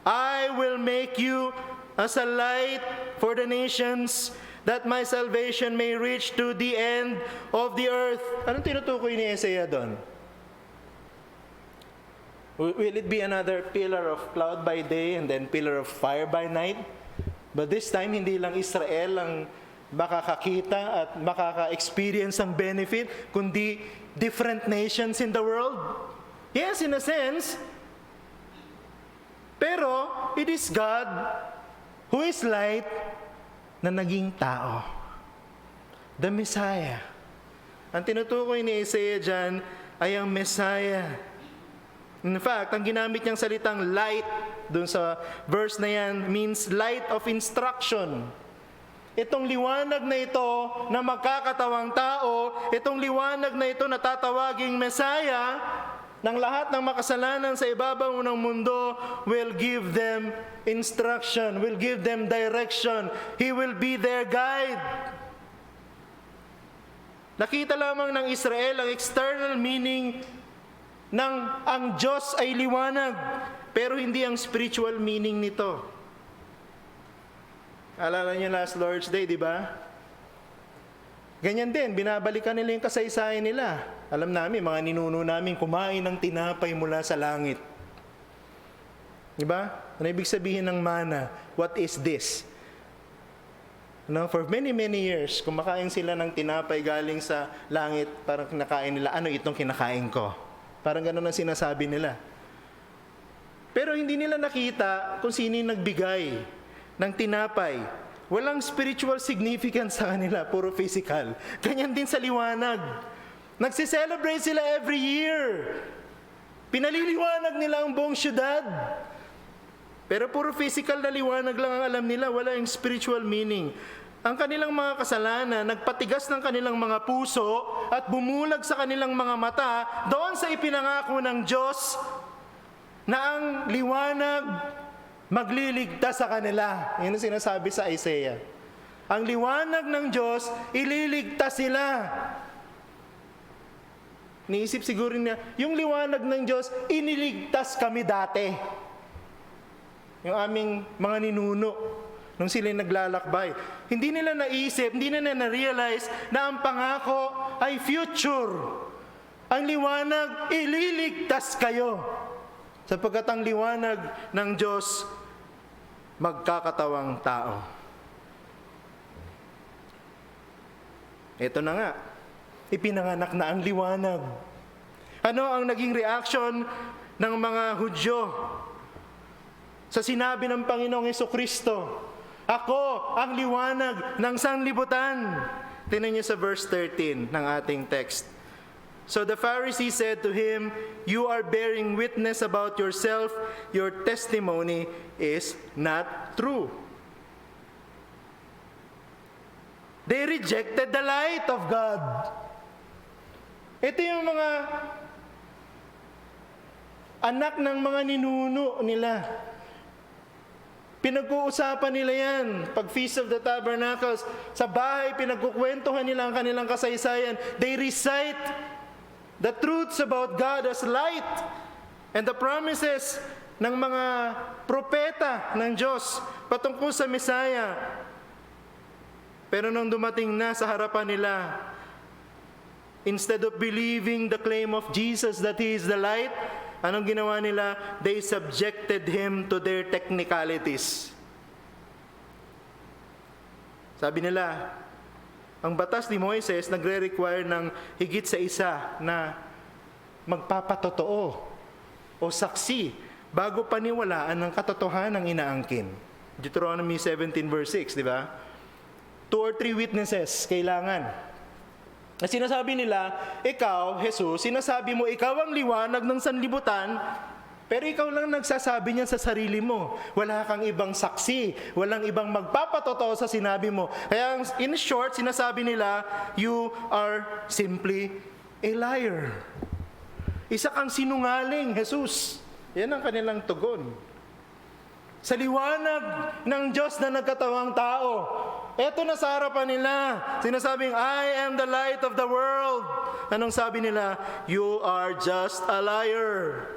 I will make you as a light for the nations, that my salvation may reach to the end of the earth. Anong tinutukoy ni Isaiah doon? Will it be another pillar of cloud by day and then pillar of fire by night? But this time, hindi lang Israel ang makakakita at makaka-experience ng benefit, kundi different nations in the world. Yes, in a sense. Pero, it is God who is light na naging tao. The Messiah. Ang tinutukoy ni Isaiah dyan ay ang Messiah. In fact, ang ginamit niyang salitang light dun sa verse na yan means light of instruction. Itong liwanag na ito na magkakatawang tao, itong liwanag na ito na tatawaging Messiah, ng lahat ng makasalanan sa ibabaw ng mundo will give them instruction, will give them direction. He will be their guide. Nakita lamang ng Israel ang external meaning ng ang Diyos ay liwanag, pero hindi ang spiritual meaning nito. Alala niyo last Lord's Day, di ba? Ganyan din, binabalikan nila yung kasaysayan nila. Alam namin, mga ninuno namin kumain ng tinapay mula sa langit. Di ba? Ano ibig sabihin ng mana? What is this? No, for many years, kumakain sila ng tinapay galing sa langit, parang kinakain nila, ano itong kinakain ko? Parang gano'n ang sinasabi nila. Pero hindi nila nakita kung sino yung nagbigay ng tinapay. Walang spiritual significance sa kanila, puro physical. Ganyan din sa liwanag. Nagsi-celebrate sila every year. Pinaliliwanag nila ang buong syudad. Pero puro physical na liwanag lang ang alam nila, wala yung spiritual meaning. Ang kanilang mga kasalanan, nagpatigas ng kanilang mga puso at bumulag sa kanilang mga mata doon sa ipinangako ng Diyos na ang liwanag magliligtas sa kanila. Yan ang sinasabi sa Isaiah. Ang liwanag ng Diyos, ililigtas sila. Niisip siguro niya, yung liwanag ng Diyos, iniligtas kami dati. Yung aming mga ninuno, nung sila naglalakbay. Hindi nila naisip, hindi nila na-realize na ang pangako ay future. Ang liwanag, ililigtas kayo. Sapagkat ang liwanag ng Diyos, magkakatawang tao. Ito na nga, ipinanganak na ang liwanag. Ano ang naging reaction ng mga Hudyo sa sinabi ng Panginoong Jesucristo? Ako ang liwanag ng sanlibutan. Tingnan niyo sa verse 13 ng ating text. So the Pharisees said to him, "You are bearing witness about yourself. Your testimony is not true." They rejected the light of God. Ito yung mga anak ng mga ninuno nila. Pinag-uusapan nila yan. Pag Feast of the Tabernacles, sa bahay, pinagkukwentuhan nila ang kanilang kasaysayan. They recite the truths about God as light and the promises ng mga propeta ng Diyos patungkol sa Messiah. Pero nung dumating na sa harapan nila, instead of believing the claim of Jesus that He is the light, anong ginawa nila? They subjected Him to their technicalities. Sabi nila, ang batas ni Moises nagre-require ng higit sa isa na magpapatotoo o saksi bago paniwalaan ng katotohanan ng inaangkin. Deuteronomy 17 verse 6, di ba? 2 or 3 witnesses kailangan. Na sinasabi nila, ikaw, Jesus, sinasabi mo, ikaw ang liwanag ng sanlibutan, pero ikaw lang nagsasabi niyan sa sarili mo. Wala kang ibang saksi, walang ibang magpapatotoo sa sinabi mo. Kaya in short, sinasabi nila, you are simply a liar. Isa kang sinungaling, Jesus. Yan ang kanilang tugon. Sa liwanag ng Diyos na nagkatawang tao, eto na sa harapan nila, sinasabing, I am the light of the world. Anong sabi nila? You are just a liar.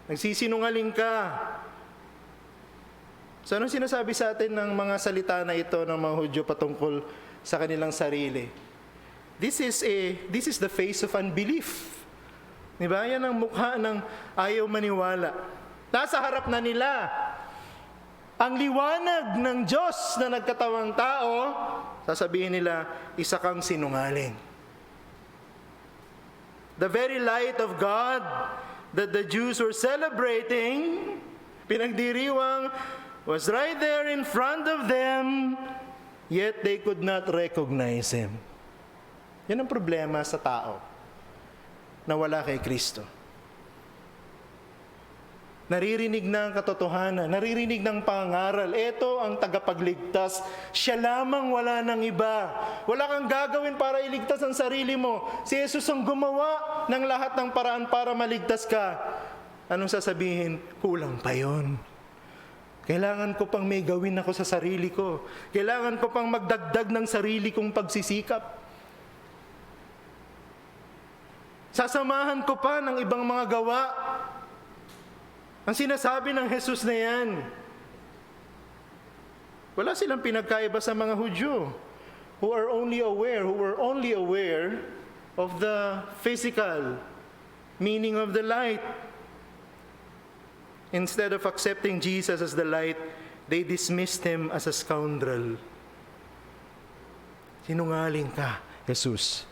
Nagsisinungaling ka. So anong sinasabi sa atin ng mga salita na ito ng mga Hudyo patungkol sa kanilang sarili? This is the face of unbelief. Diba? Yan ang mukha ng ayaw maniwala. Nasa harap na nila ang liwanag ng Diyos na nagkatawang tao, sasabihin nila, isa kang sinungaling. The very light of God that the Jews were celebrating, pinagdiriwang, was right there in front of them, yet they could not recognize Him. Yan ang problema sa tao na wala kay Kristo. Naririnig na ang katotohanan, naririnig ng pangaral. Ito ang tagapagligtas. Siya lamang, wala ng iba. Wala kang gagawin para iligtas ang sarili mo. Si Jesus ang gumawa ng lahat ng paraan para maligtas ka. Anong sasabihin? Kulang pa yon. Kailangan ko pang may gawin ako sa sarili ko. Kailangan ko pang magdagdag ng sarili kong pagsisikap. Sasamahan ko pa ng ibang mga gawa. Ang sinasabi ng Jesus na yan, wala silang pinagkaiba sa mga Hudyo who were only aware of the physical meaning of the light. Instead of accepting Jesus as the light, they dismissed Him as a scoundrel. Sinungaling ka, Jesus.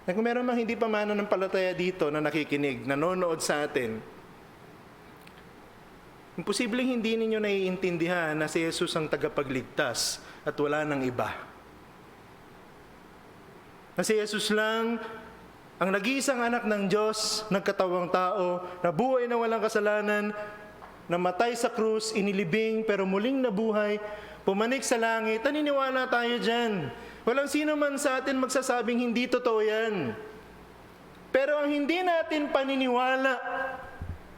Na kung meron mang hindi pa mananampalataya dito na nakikinig, nanonood sa atin, imposibleng hindi ninyo naiintindihan na si Jesus ang tagapagligtas at wala nang iba. Na si Jesus lang ang nag-iisang anak ng Diyos, nagkatawang tao, nabuhay na walang kasalanan, namatay sa krus, inilibing pero muling nabuhay, pumanik sa langit. Naniniwala tayo dyan. Walang sino man sa atin magsasabing hindi totoo yan. Pero ang hindi natin paniniwala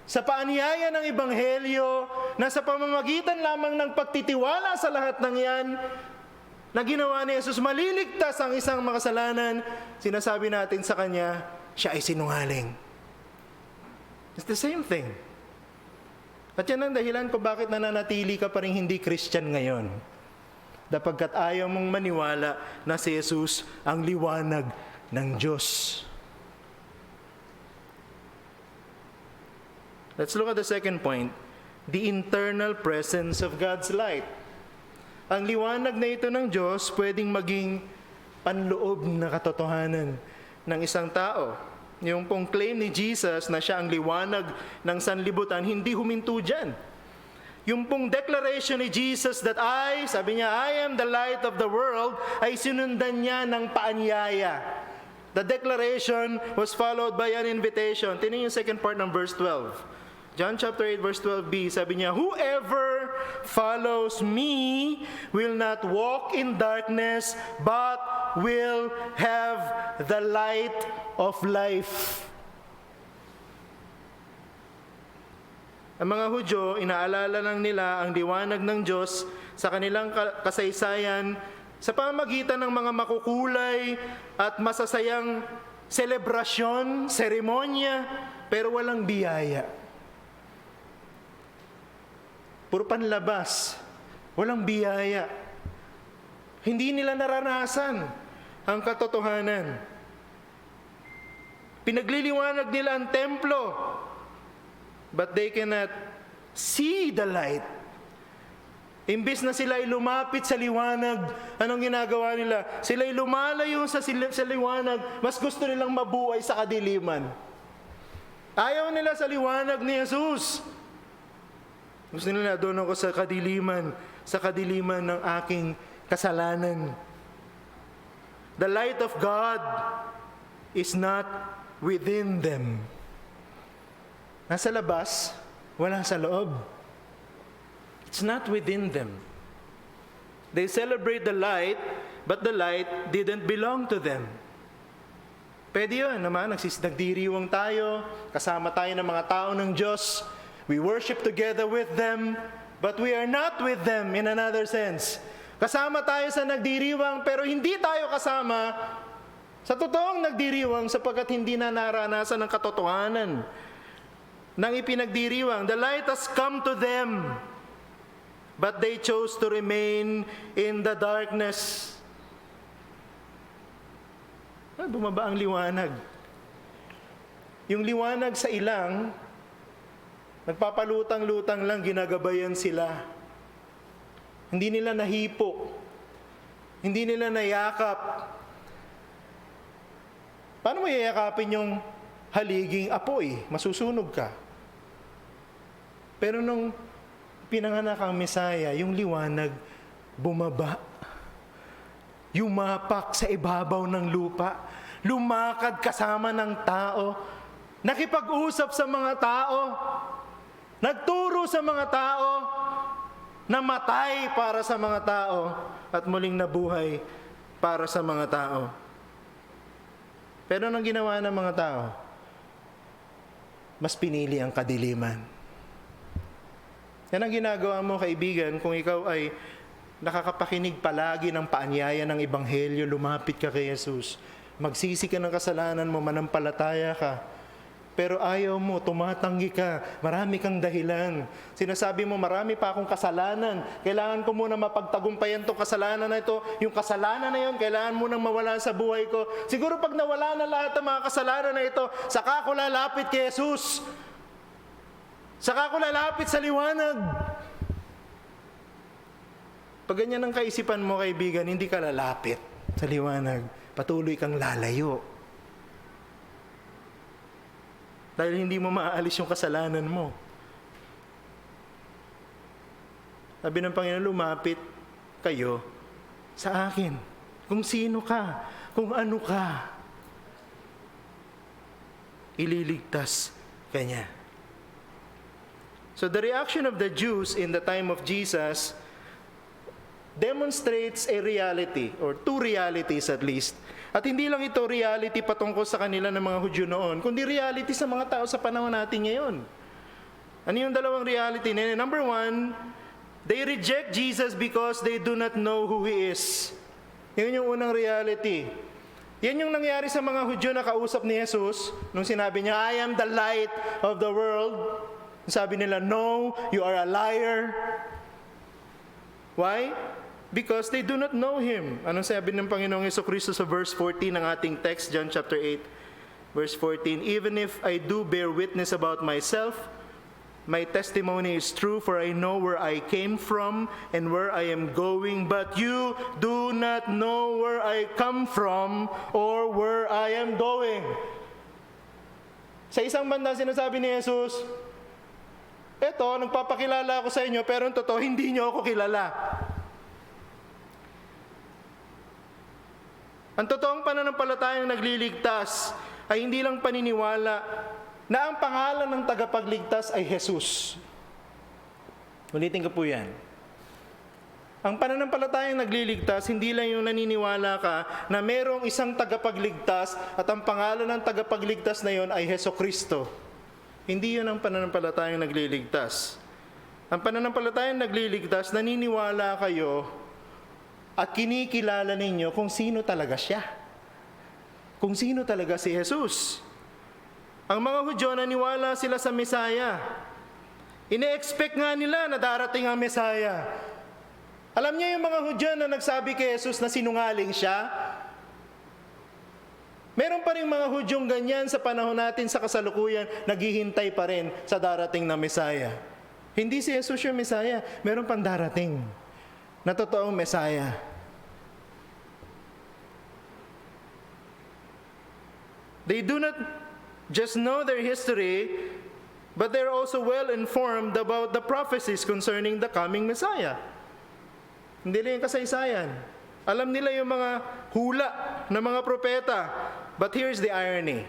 sa paanyaya ng Ebanghelyo, na sa pamamagitan lamang ng pagtitiwala sa lahat ng yan, na ginawa ni Jesus, maliligtas ang isang makasalanan, sinasabi natin sa Kanya, siya ay sinungaling. It's the same thing. At yan ang dahilan kung bakit nananatili ka pa rin hindi Christian ngayon. Dapagkat ayaw mong maniwala na si Jesus ang liwanag ng Diyos. Let's look at the second point, the internal presence of God's light. Ang liwanag na ito ng Diyos pwedeng maging panloob na katotohanan ng isang tao. Yung pong claim ni Jesus na siya ang liwanag ng sanlibutan, hindi huminto dyan. Yung pong declaration ni Jesus that sabi niya, I am the light of the world, ay sinundan niya ng paanyaya. The declaration was followed by an invitation. Tingnan yung second part ng verse 12. John chapter 8 verse 12b, sabi niya, whoever follows me will not walk in darkness, but will have the light of life. Ang mga Hudyo, inaalala lang nila ang liwanag ng Diyos sa kanilang kasaysayan sa pamamagitan ng mga makukulay at masasayang selebrasyon, seremonya, pero walang biyaya. Puro panlabas, walang biyaya. Hindi nila naranasan ang katotohanan. Pinagliliwanag nila ang templo, but they cannot see the light. Imbis na sila ay lumapit sa liwanag, anong ginagawa nila? Sila ay lumalayo sa liwanag, mas gusto nilang mabuhay sa kadiliman. Ayaw nila sa liwanag ni Jesus. Gusto nila, doon ako sa kadiliman ng aking kasalanan. The light of God is not within them. Nasa labas, wala sa loob. It's not within them. They celebrate the light, but the light didn't belong to them. Pwede yun naman, nagdiriwang tayo, kasama tayo ng mga tao ng Diyos. We worship together with them, but we are not with them in another sense. Kasama tayo sa nagdiriwang, pero hindi tayo kasama sa totoong nagdiriwang sapagkat hindi na naranasan ang katotohanan ng ipinagdiriwang. The light has come to them, but they chose to remain in the darkness. Bumaba ang liwanag. Yung liwanag sa ilang, nagpapalutang-lutang lang, ginagabayan sila. Hindi nila nahipo. Hindi nila nayakap. Paano mo yayakapin yung haliging apoy? Masusunog ka. Pero nung pinanganak ang Mesaya, yung liwanag bumaba. Yumapak sa ibabaw ng lupa. Lumakad kasama ng tao. Nakipag-usap sa mga tao. Nagturo sa mga tao. Namatay para sa mga tao. At muling nabuhay para sa mga tao. Pero anong ginawa ng mga tao? Mas pinili ang kadiliman. Yan ang ginagawa mo, kaibigan, kung ikaw ay nakakapakinig palagi ng paanyaya ng Ebanghelyo, lumapit ka kay Jesus. Magsisi ka ng kasalanan mo, manampalataya ka. Pero ayaw mo, tumatanggi ka, marami kang dahilan. Sinasabi mo, marami pa akong kasalanan. Kailangan ko muna mapagtagumpayan itong kasalanan na ito. Yung kasalanan na yun, kailangan munang mawala sa buhay ko. Siguro pag nawala na lahat ng mga kasalanan na ito, saka ko lalapit kay Jesus. Saka ko lalapit sa liwanag. Pag ganyan ang kaisipan mo, kaibigan, hindi ka lalapit sa liwanag. Patuloy kang lalayo. Dahil hindi mo maaalis yung kasalanan mo. Sabi ng Panginoon, lumapit kayo sa akin. Kung sino ka, kung ano ka. Ililigtas ka niya. So the reaction of the Jews in the time of Jesus demonstrates a reality, or two realities at least. At hindi lang ito reality patungkol sa kanila ng mga Hudyo noon, kundi reality sa mga tao sa panahon natin ngayon. Ano yung dalawang reality? Number one, they reject Jesus because they do not know who He is. Yun yung unang reality. Yan yung nangyari sa mga Hudyo na kausap ni Jesus nung sinabi niya, I am the light of the world. Sabi nila, no, you are a liar. Why? Because they do not know Him. Anong sabi ng Panginoong Jesucristo sa verse 14 ng ating text, John chapter 8, verse 14, even if I do bear witness about myself, my testimony is true, for I know where I came from and where I am going, but you do not know where I come from or where I am going. Sa isang banda sinasabi ni Jesus, eto, nagpapakilala ako sa inyo, pero ang totoo, hindi nyo ako kilala. Ang totoong pananampalatayang nagliligtas ay hindi lang paniniwala na ang pangalan ng tagapagligtas ay Jesus. Ulitin ko po yan. Ang pananampalatayang nagliligtas, hindi lang yung naniniwala ka na merong isang tagapagligtas at ang pangalan ng tagapagligtas na yon ay Jesucristo. Hindi yun ang pananampalatayang nagliligtas. Ang pananampalatayang nagliligtas, naniniwala kayo at kinikilala ninyo kung sino talaga siya. Kung sino talaga si Jesus. Ang mga Hudyo, naniwala sila sa Mesaya. Ine-expect nga nila na darating ang Mesaya. Alam niyo yung mga Hudyo na nagsabi kay Jesus na sinungaling siya? Meron pa rin mga Hudyong ganyan sa panahon natin sa kasalukuyan, naghihintay pa rin sa darating na Mesaya. Hindi si Jesus yung Mesaya, meron pang darating na totoong Mesaya. They do not just know their history, but they're also well informed about the prophecies concerning the coming Messiah. Hindi lang yung kasaysayan. Alam nila yung mga hula ng mga propeta. But here's the irony.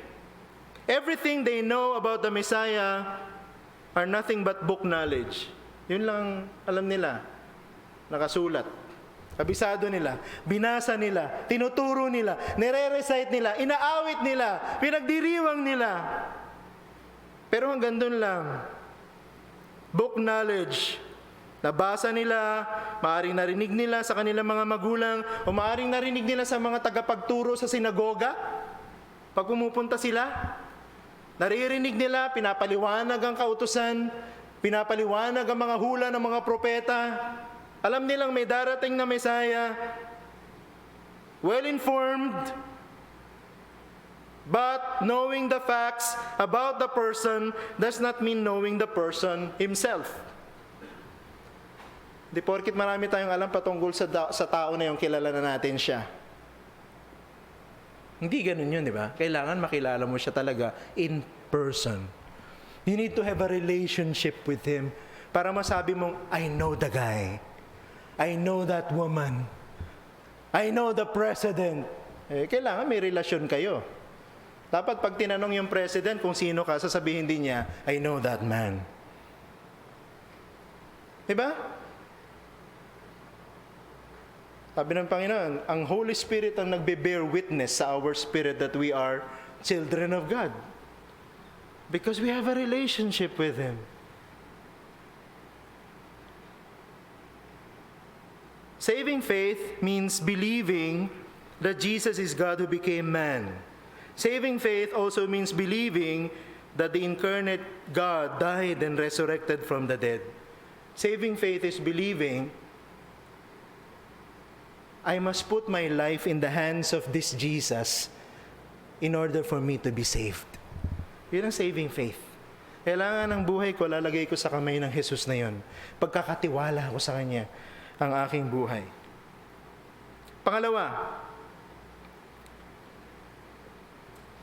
Everything they know about the Messiah are nothing but book knowledge. Yun lang alam nila. Nakasulat. Kabisado nila. Binasa nila. Tinuturo nila. Nire-recite nila. Inaawit nila. Pinagdiriwang nila. Pero hanggang doon lang. Book knowledge. Nabasa nila, maaring narinig nila sa kanilang mga magulang, o maaring narinig nila sa mga tagapagturo sa sinagoga. Pag pumupunta sila, naririnig nila, pinapaliwanag ang kautusan, pinapaliwanag ang mga hula ng mga propeta. Alam nilang may darating na Mesaya, well-informed, but knowing the facts about the person does not mean knowing the person himself. Di porkit marami tayong alam patungkol sa tao na yung kilala na natin siya. Hindi ganun yun, di ba? Kailangan makilala mo siya talaga in person. You need to have a relationship with him para masabi mong, I know the guy. I know that woman. I know the president. Kailangan may relasyon kayo. Dapat pag tinanong yung president kung sino ka, sasabihin din niya, I know that man. Di ba? Sabi ng Panginoon, ang Holy Spirit ang nagbe-bear witness sa our spirit that we are children of God. Because we have a relationship with Him. Saving faith means believing that Jesus is God who became man. Saving faith also means believing that the incarnate God died and resurrected from the dead. Saving faith is believing I must put my life in the hands of this Jesus in order for me to be saved. Yun ang saving faith. Kailangan ng buhay ko, lalagay ko sa kamay ng Jesus na yun. Pagkakatiwala ko sa Kanya ang aking buhay. Pangalawa,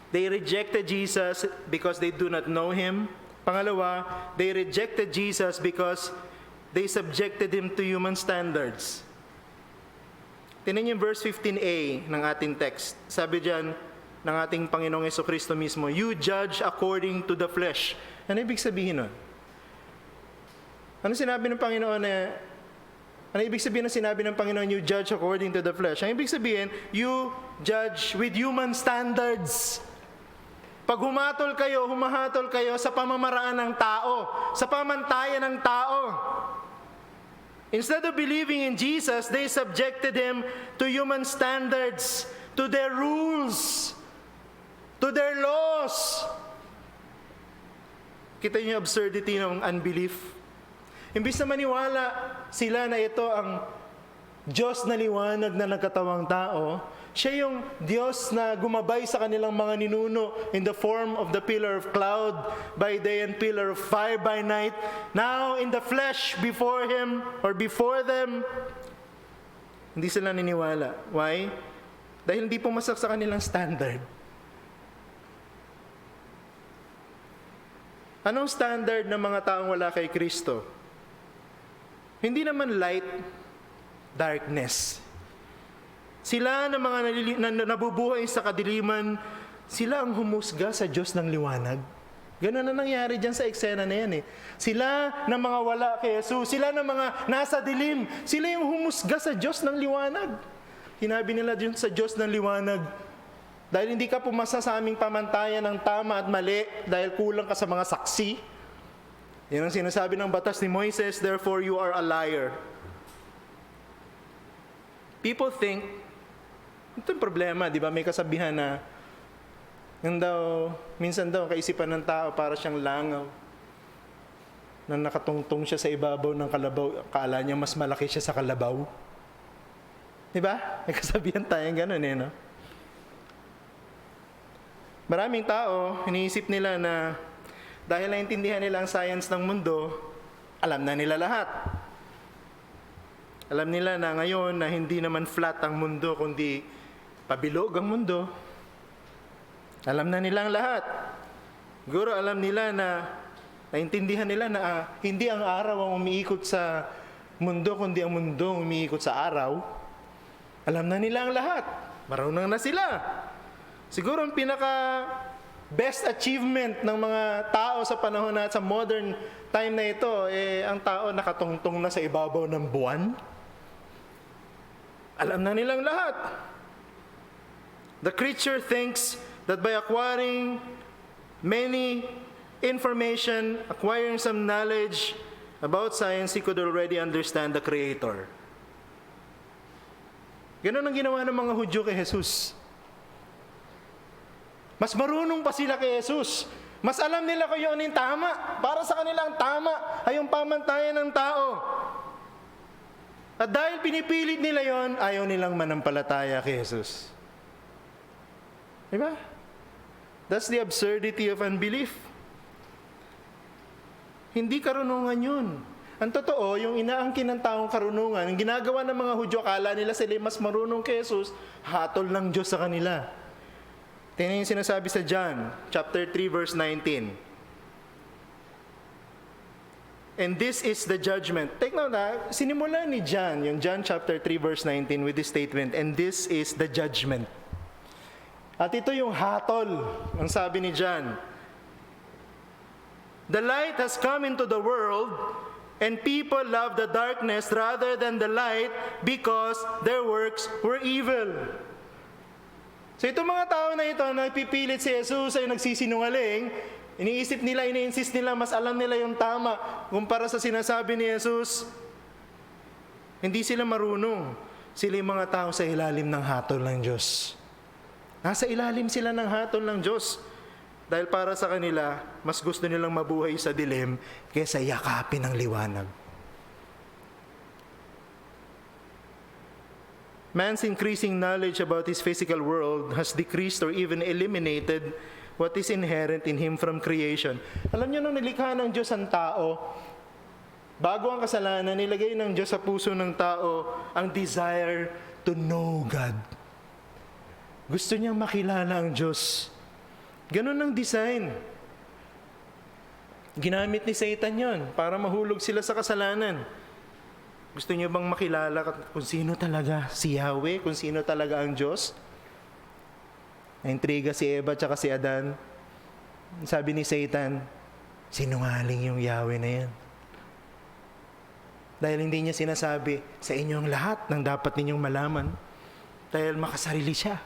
they rejected Jesus because they do not know Him. Pangalawa, they rejected Jesus because they subjected Him to human standards. Tingnan niyo yung verse 15a ng ating text. Sabi diyan ng ating Panginoong Jesucristo mismo, you judge according to the flesh. Ano ibig sabihin nun? Ano sinabi ng Panginoon na, ano ibig sabihin na sinabi ng Panginoon, you judge according to the flesh? Ang ibig sabihin, you judge with human standards. Pag humahatol kayo sa pamamaraan ng tao, sa pamantayan ng tao. Instead of believing in Jesus, they subjected Him to human standards, to their rules, to their laws. Kita niyo yung absurdity ng unbelief. Imbis na maniwala sila na ito ang Diyos na liwanag na nagkatawang tao, siya yung Diyos na gumabay sa kanilang mga ninuno in the form of the pillar of cloud by day and pillar of fire by night. Now in the flesh before Him or before them, hindi sila niniwala. Why? Dahil hindi pumasak sa kanilang standard. Anong standard ng mga taong wala kay Kristo? Hindi naman light, darkness. Sila na mga nabubuhay sa kadiliman, sila ang humusga sa Diyos ng liwanag. Ganun na nangyari dyan sa eksena na yan eh. Sila na mga wala kay Jesus, sila na mga nasa dilim, sila yung humusga sa Diyos ng liwanag. Hinabi nila dyan sa Diyos ng liwanag, Dahil hindi ka pumasa sa aming pamantayan ng tama at mali, dahil kulang ka sa mga saksi. Yan ang sinasabi ng batas ni Moises, therefore you are a liar. People think, ito yung problema, di ba? May kasabihan na, minsan daw, kaisipan ng tao para siyang langaw. Na nakatungtong siya sa ibabaw ng kalabaw, akala niya mas malaki siya sa kalabaw. Di ba? May kasabihan tayong ganun no? Maraming tao, iniisip nila na dahil naintindihan nila ang science ng mundo, alam na nila lahat. Alam nila na ngayon na hindi naman flat ang mundo, kundi pabilog ang mundo. Alam na nilang lahat. Siguro alam nila na, naintindihan nila na hindi ang araw ang umiikot sa mundo, kundi ang mundo ang umiikot sa araw. Alam na nila ang lahat. Marunong na sila. Siguro ang pinaka best achievement ng mga tao sa panahon na sa modern time na ito, ang tao nakatungtong na sa ibabaw ng buwan. Alam na nilang lahat. The creature thinks that by acquiring many information, acquiring some knowledge about science, he could already understand the Creator. Ganun ang ginawa ng mga Hudyo kay Jesus. Mas marunong pa sila kay Jesus. Mas alam nila kung yun yung tama. Para sa kanila ang tama ay yung pamantayan ng tao. At dahil pinipilit nila yon, ayaw nilang manampalataya kay Jesus. Diba? That's the absurdity of unbelief. Hindi karunungan yun. Ang totoo, yung inaangkin ng taong karunungan, ang ginagawa ng mga Hudyo, akala nila sila mas marunong kay Jesus, hatol ng Diyos sa kanila. Tingnan yung sinasabi sa John, chapter 3, verse 19. And this is the judgment. Take note sinimula ni John, yung John chapter 3, verse 19, with this statement, and this is the judgment. At ito yung hatol, ang sabi ni John. The light has come into the world, and people love the darkness rather than the light because their works were evil. So itong mga tao na ito, nagpipilit si Jesus ay nagsisinungaling, iniisip nila, ini-insist nila, mas alam nila yung tama kumpara sa sinasabi ni Jesus. Hindi sila marunong. Sila yung mga tao sa ilalim ng hatol ng Diyos. Nasa ilalim sila ng hatol ng Diyos. Dahil para sa kanila, mas gusto nilang mabuhay sa dilim kaysa yakapin ng liwanag. Man's increasing knowledge about his physical world has decreased or even eliminated what is inherent in him from creation. Alam niyo, nung nilikha ng Diyos ang tao, bago ang kasalanan, nilagay ng Diyos sa puso ng tao ang desire to know God. Gusto niyang makilala ang Diyos. Ganun ang design. Ginamit ni Satan yon para mahulog sila sa kasalanan. Gusto niyo bang makilala kung sino talaga si Yahweh, kung sino talaga ang Diyos? Naintriga si Eva at si Adan. Sabi ni Satan, sinungaling yung Yahweh na yan. Dahil hindi niya sinasabi sa inyong lahat ng dapat ninyong malaman. Dahil makasarili siya.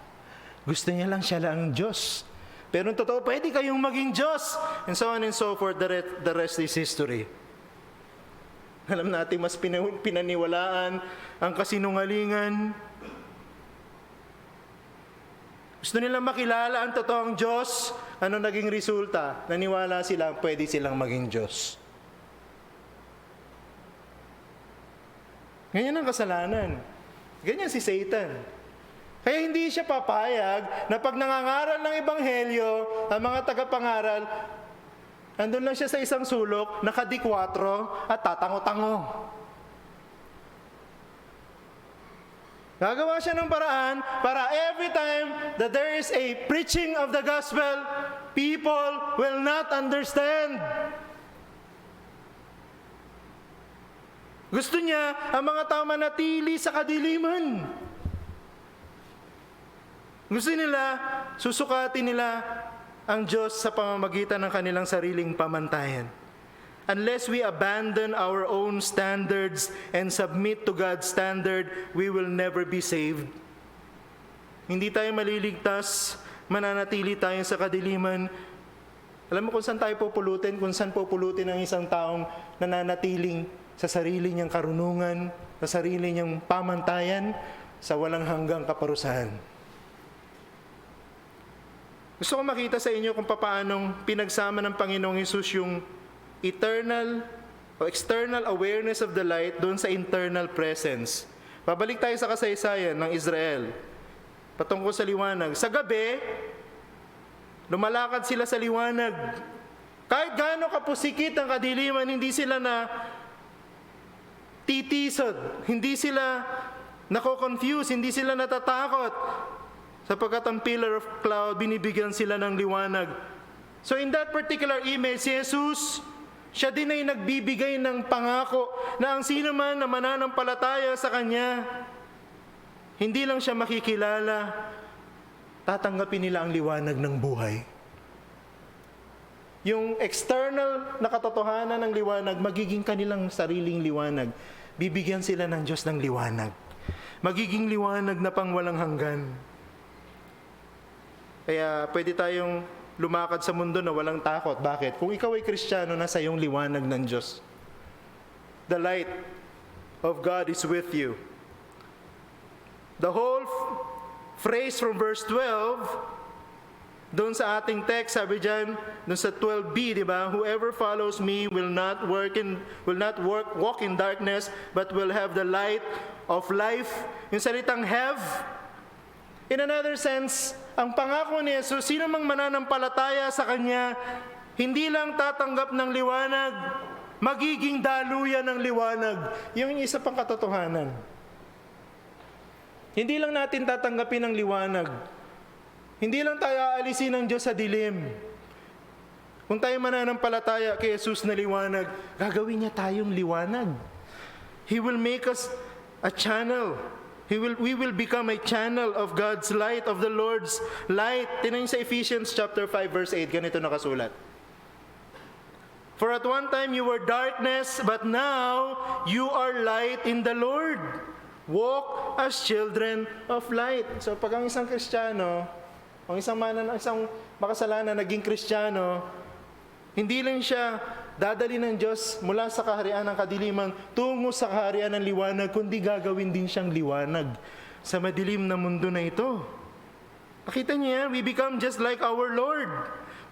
Gusto niya lang siya lang ang Diyos. Pero ang totoo, pwede kayong maging Diyos. And so on and so forth, the rest is history. Alam natin, mas pinaniwalaan ang kasinungalingan. Gusto nilang makilala ang totoong Diyos. Ano naging resulta? Naniwala sila, pwede silang maging Diyos. Ganyan ang kasalanan. Ganyan si Satan. Kaya hindi siya papayag na pag nangangaral ng ebanghelyo, ang mga tagapangaral, andun lang siya sa isang sulok, nakadikwatro at tatango-tango. Gagawa siya ng paraan para every time that there is a preaching of the gospel, people will not understand. Gusto niya ang mga tao manatili sa kadiliman. Gusto nila, susukatin nila ang Diyos sa pamamagitan ng kanilang sariling pamantayan. Unless we abandon our own standards and submit to God's standard, we will never be saved. Hindi tayo maliligtas mananatili tayo sa kadiliman. Alam mo kung saan tayo pupulutin? Kung saan pupulutin ang isang taong nananatiling sa sarili niyang karunungan, sa sarili niyang pamantayan, sa walang hanggang kaparusahan. Gusto ko makita sa inyo kung paanong pinagsama ng Panginoong Hesus yung eternal o external awareness of the light doon sa internal presence. Babalik tayo sa kasaysayan ng Israel patungkol sa liwanag. Sa gabi, lumalakad sila sa liwanag. Kahit gaano kapusikit ang kadiliman, hindi sila na titisod, hindi sila nako-confuse, hindi sila natatakot. Sapagkat ang pillar of cloud, binibigyan sila ng liwanag. So in that particular image, si Jesus, siya din ay nagbibigay ng pangako na ang sino man na mananampalataya sa Kanya, hindi lang siya makikilala, tatanggapin nila ang liwanag ng buhay. Yung external na katotohanan ng liwanag, magiging kanilang sariling liwanag. Bibigyan sila ng Diyos ng liwanag. Magiging liwanag na pang walang hanggan. Kaya pwede tayong lumakad sa mundo na walang takot. Bakit? Kung ikaw ay Kristiyano, nasa iyong liwanag ng Diyos. The light of God is with you. The whole phrase from verse 12, doon sa ating text, sabi dyan, doon sa 12b, di ba? Whoever follows me will not walk in darkness, but will have the light of life. Yung salitang have, in another sense, ang pangako ni Jesus, sino mang mananampalataya sa Kanya, hindi lang tatanggap ng liwanag, magiging daluyan ng liwanag. Yung isa pang katotohanan. Hindi lang natin tatanggapin ng liwanag. Hindi lang tayo aalisin ng Diyos sa dilim. Kung tayo mananampalataya kay Jesus na liwanag, gagawin niya tayong liwanag. He will make us a channel. We will become a channel of God's light, of the Lord's light. Tingnan niyo sa Ephesians chapter 5 verse 8, ganito nakasulat. For at one time you were darkness, but now you are light in the Lord. Walk as children of light. So pag ang isang Kristiyano, ang isang makasalanan naging Kristiyano, hindi lang siya dadali ng Diyos mula sa kaharian ng kadiliman tungo sa kaharian ng liwanag, kundi gagawin din siyang liwanag sa madilim na mundo na ito. Nakita niyo yan? We become just like our Lord.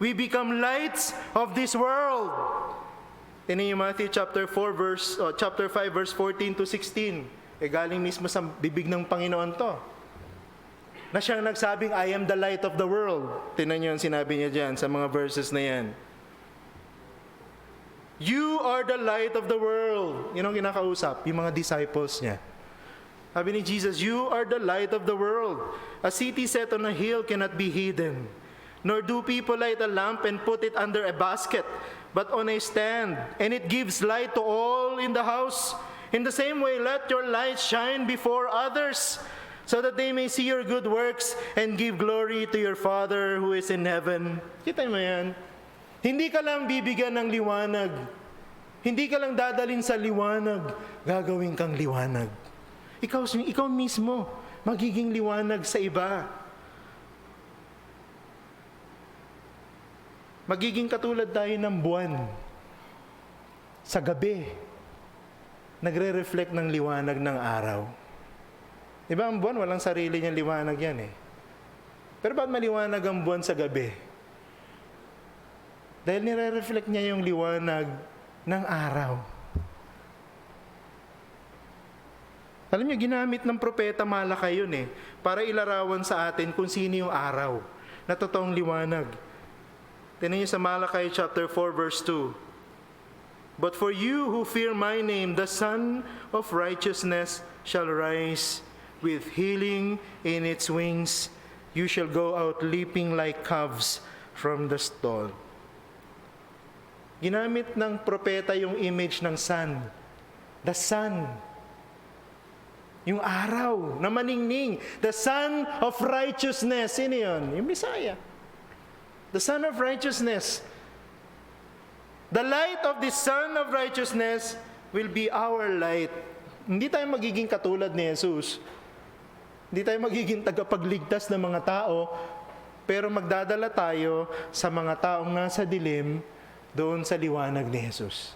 We become lights of this world. Tingnan niyo Matthew chapter 5 verse 14 to 16. Galing mismo sa bibig ng Panginoon to. Na siyang nagsabing, I am the light of the world. Tingnan niyo ang sinabi niya dyan sa mga verses na yan. You are the light of the world. Yun ang kinakausap, yung mga disciples niya. Sabi ni Jesus, you are the light of the world. A city set on a hill cannot be hidden. Nor do people light a lamp and put it under a basket, but on a stand, and it gives light to all in the house. In the same way, let your light shine before others, so that they may see your good works and give glory to your Father who is in heaven. Kita mo yan? Hindi ka lang bibigyan ng liwanag. Hindi ka lang dadalin sa liwanag. Gagawin kang liwanag. Ikaw mismo, magiging liwanag sa iba. Magiging katulad tayo ng buwan. Sa gabi, nagre-reflect ng liwanag ng araw. Diba ang buwan, walang sarili niyang liwanag yan eh. Pero ba't maliwanag ang buwan sa gabi? Dahil nire-reflect niya yung liwanag ng araw. Alam niyo, ginamit ng propeta Malakay yun eh, para ilarawan sa atin kung sino yung araw na totoong liwanag. Tingnan niyo sa Malakay chapter 4 verse 2. But for you who fear my name, the Sun of Righteousness shall rise with healing in its wings. You shall go out leaping like calves from the stall. Ginamit ng propeta yung image ng sun. The sun. Yung araw na maningning. The Sun of Righteousness. Sino yun? Yung Messiah. The Sun of Righteousness. The light of the Sun of Righteousness will be our light. Hindi tayo magiging katulad ni Jesus. Hindi tayo magiging tagapagligtas ng mga tao pero magdadala tayo sa mga taong nasa dilim doon sa liwanag ni Jesus.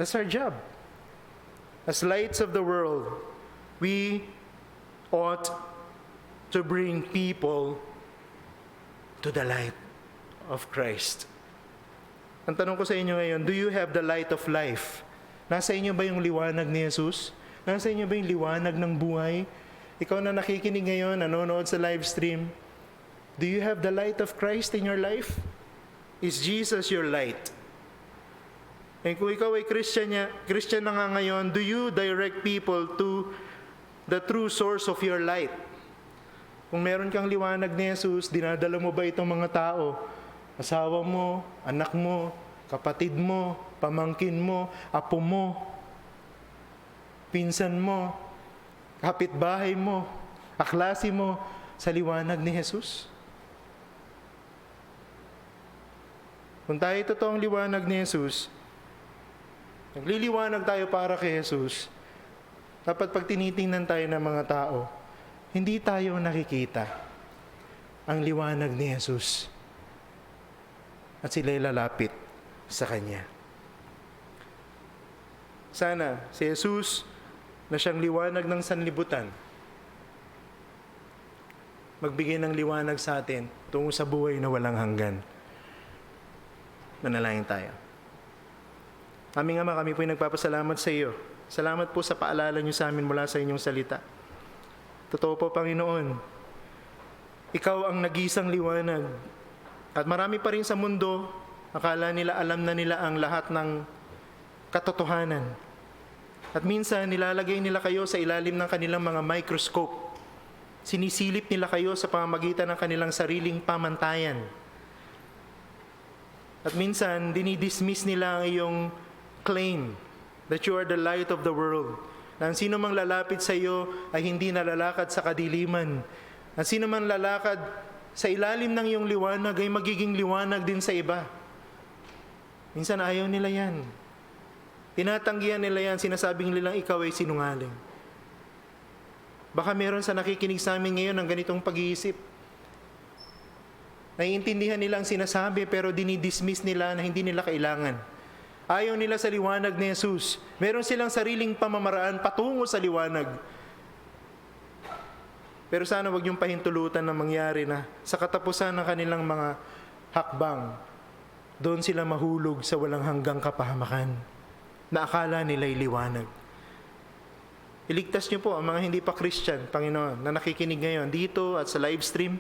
That's our job. As lights of the world, we ought to bring people to the light of Christ. Ang tanong ko sa inyo ngayon, do you have the light of life? Nasa inyo ba yung liwanag ni Jesus? Nasa inyo ba yung liwanag ng buhay? Ikaw na nakikinig ngayon, nanonood sa live stream, do you have the light of Christ in your life? Is Jesus your light? And kung ikaw ay Christian na nga ngayon, do you direct people to the true source of your light? Kung meron kang liwanag ni Jesus, dinadala mo ba itong mga tao? Asawa mo, anak mo, kapatid mo, pamangkin mo, apo mo, pinsan mo, kapitbahay mo, kaklase mo, sa liwanag ni Jesus? Kung tayo totoong liwanag ni Jesus, nagliliwanag tayo para kay Jesus, dapat pag tinitingnan tayo ng mga tao, hindi tayo nakikita ang liwanag ni Jesus at sila'y lalapit sa Kanya. Sana si Jesus na siyang liwanag ng sanlibutan, magbigay ng liwanag sa atin tungo sa buhay na walang hanggan. Manalangin tayo. Aming Ama, kami po'y nagpapasalamat sa iyo. Salamat po sa paalala niyo sa amin mula sa inyong salita. Totoo po, Panginoon, ikaw ang nag-iisang liwanag. At marami pa rin sa mundo, akala nila alam na nila ang lahat ng katotohanan. At minsan, nilalagay nila kayo sa ilalim ng kanilang mga microscope. Sinisilip nila kayo sa pamamagitan ng kanilang sariling pamantayan. At minsan, dinidismiss nila ang iyong claim that you are the light of the world. Na ang sino mang lalapit sa iyo ay hindi nalalakad sa kadiliman. Ang sino mang lalakad sa ilalim ng iyong liwanag ay magiging liwanag din sa iba. Minsan ayaw nila yan. Tinatanggihan nila yan, sinasabing nilang ikaw ay sinungaling. Baka meron sa nakikinig sa amin ngayon ng ganitong pag-iisip. Naiintindihan nila ang sinasabi pero dinidismiss nila na hindi nila kailangan. Ayaw nila sa liwanag ni Jesus. Meron silang sariling pamamaraan patungo sa liwanag. Pero sana wag yung pahintulutan na mangyari na sa katapusan ng kanilang mga hakbang, doon sila mahulog sa walang hanggang kapahamakan na akala nila'y liwanag. Iligtas niyo po ang mga hindi pa Christian, Panginoon, na nakikinig ngayon dito at sa live stream.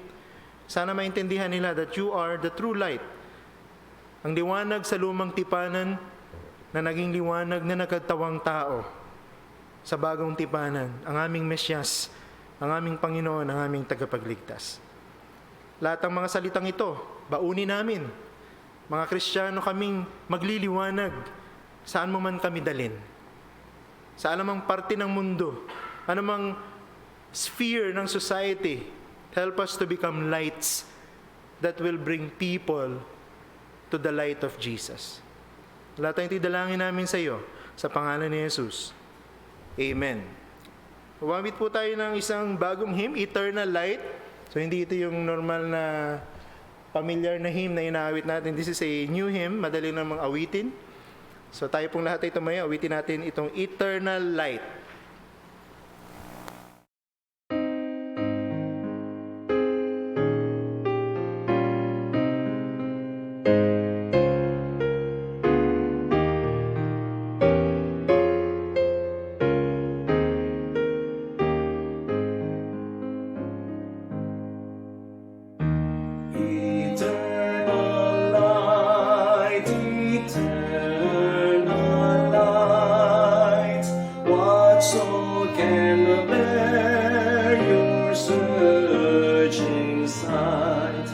Sana maintindihan nila that you are the true light. Ang liwanag sa lumang tipanan na naging liwanag na nagkatawang tao sa bagong tipanan, ang aming Mesyas, ang aming Panginoon, ang aming tagapagligtas. Lahat ng mga salitang ito, baunin namin. Mga Kristiyano kaming magliliwanag saan mo man kami dalin. Sa anumang parte ng mundo, anumang sphere ng society, help us to become lights that will bring people to the light of Jesus. Lahat tayong tidalangin namin sa iyo, sa pangalan ni Jesus. Amen. Umamit po tayo ng isang bagong hymn, Eternal Light. So hindi ito yung normal na familiar na hymn na inaawit natin. This is a new hymn, madali namang awitin. So tayo pong lahat ay tumayo, awitin natin itong Eternal Light. Eternal light, what soul can bear your searching sight?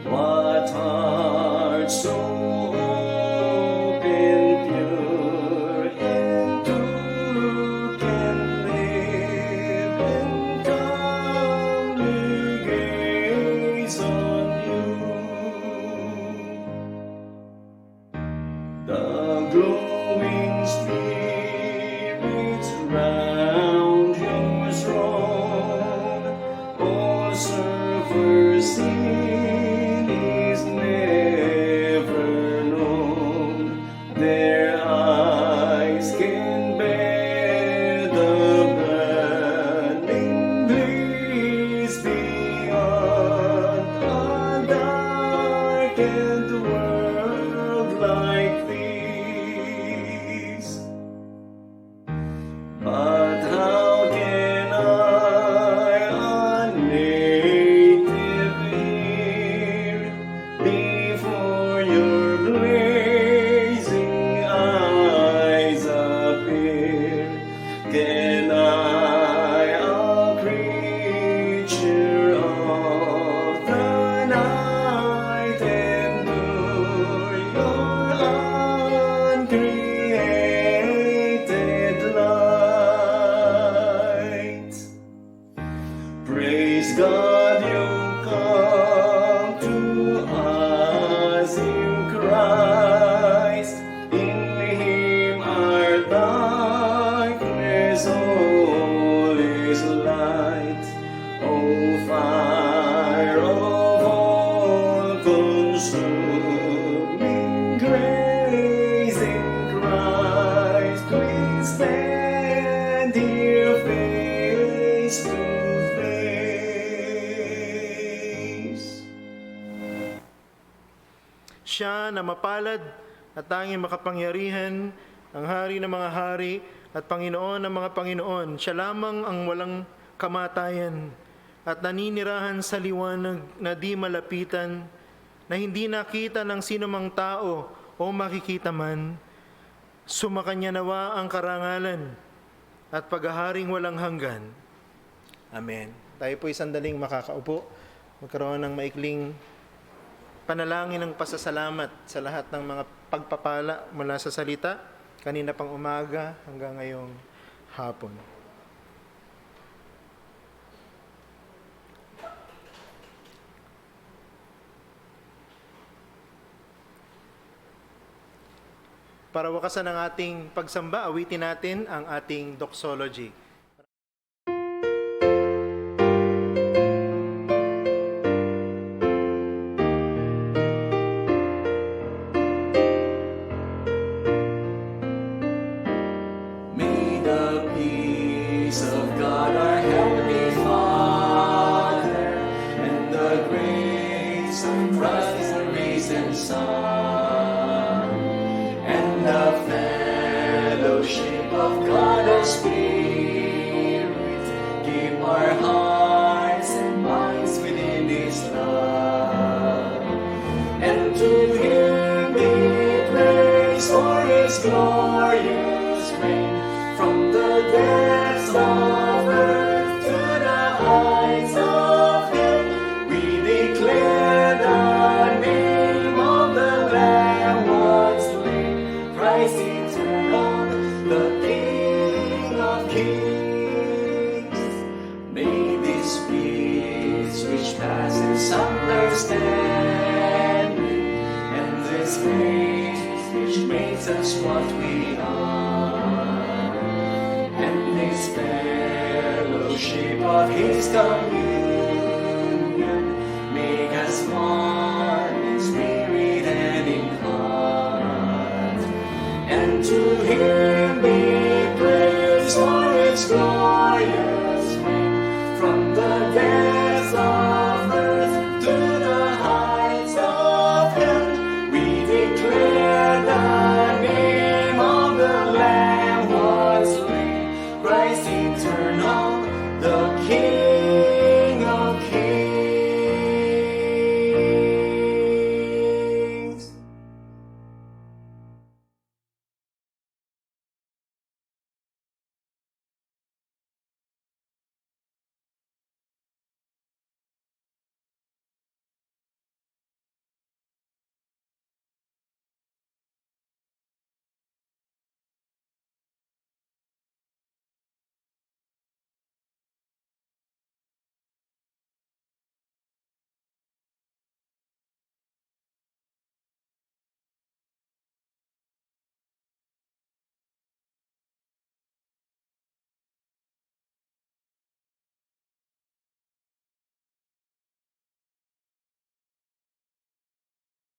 What heart so open, pure, and true can live and calmly gaze on you? The glowing spirits round your throne, all surfers sing. in the world like this. But how can I, a native here, before your blazing eyes appear? Can I, a creature of the night, endure your uncreated light? Praise God, you come to us in Christ. In Him our darkness all is light. O fire of all consuming grace in Christ, we stand here face to face. Siya na mapalad at tanging makapangyarihan, ang hari ng mga hari at Panginoon ng mga Panginoon. Siya lamang ang walang kamatayan at naninirahan sa liwanag na di malapitan, na hindi nakita ng sinumang tao o makikita man. Sumakanya nawa ang karangalan at paghaharing walang hanggan. Amen. Tayo po'y sandaling makakaupo. Magkaroon ng maikling panalangin ng pasasalamat sa lahat ng mga pagpapala mula sa salita, kanina pang umaga hanggang ngayong hapon. Para wakasan ng ating pagsamba, awitin natin ang ating doxology. May the peace of God our Heavenly Father and the grace of Christ the risen Son and the fellowship of God the Spirit keep our hearts and minds within His love. And to Him be praise for His glorious reign from the depths of earth to the heights of heaven. We declare the name of the Lamb was slain, Christ eternal, the King of kings. May this peace which passes understanding and this grace which makes us what we are, and this fellowship of His communion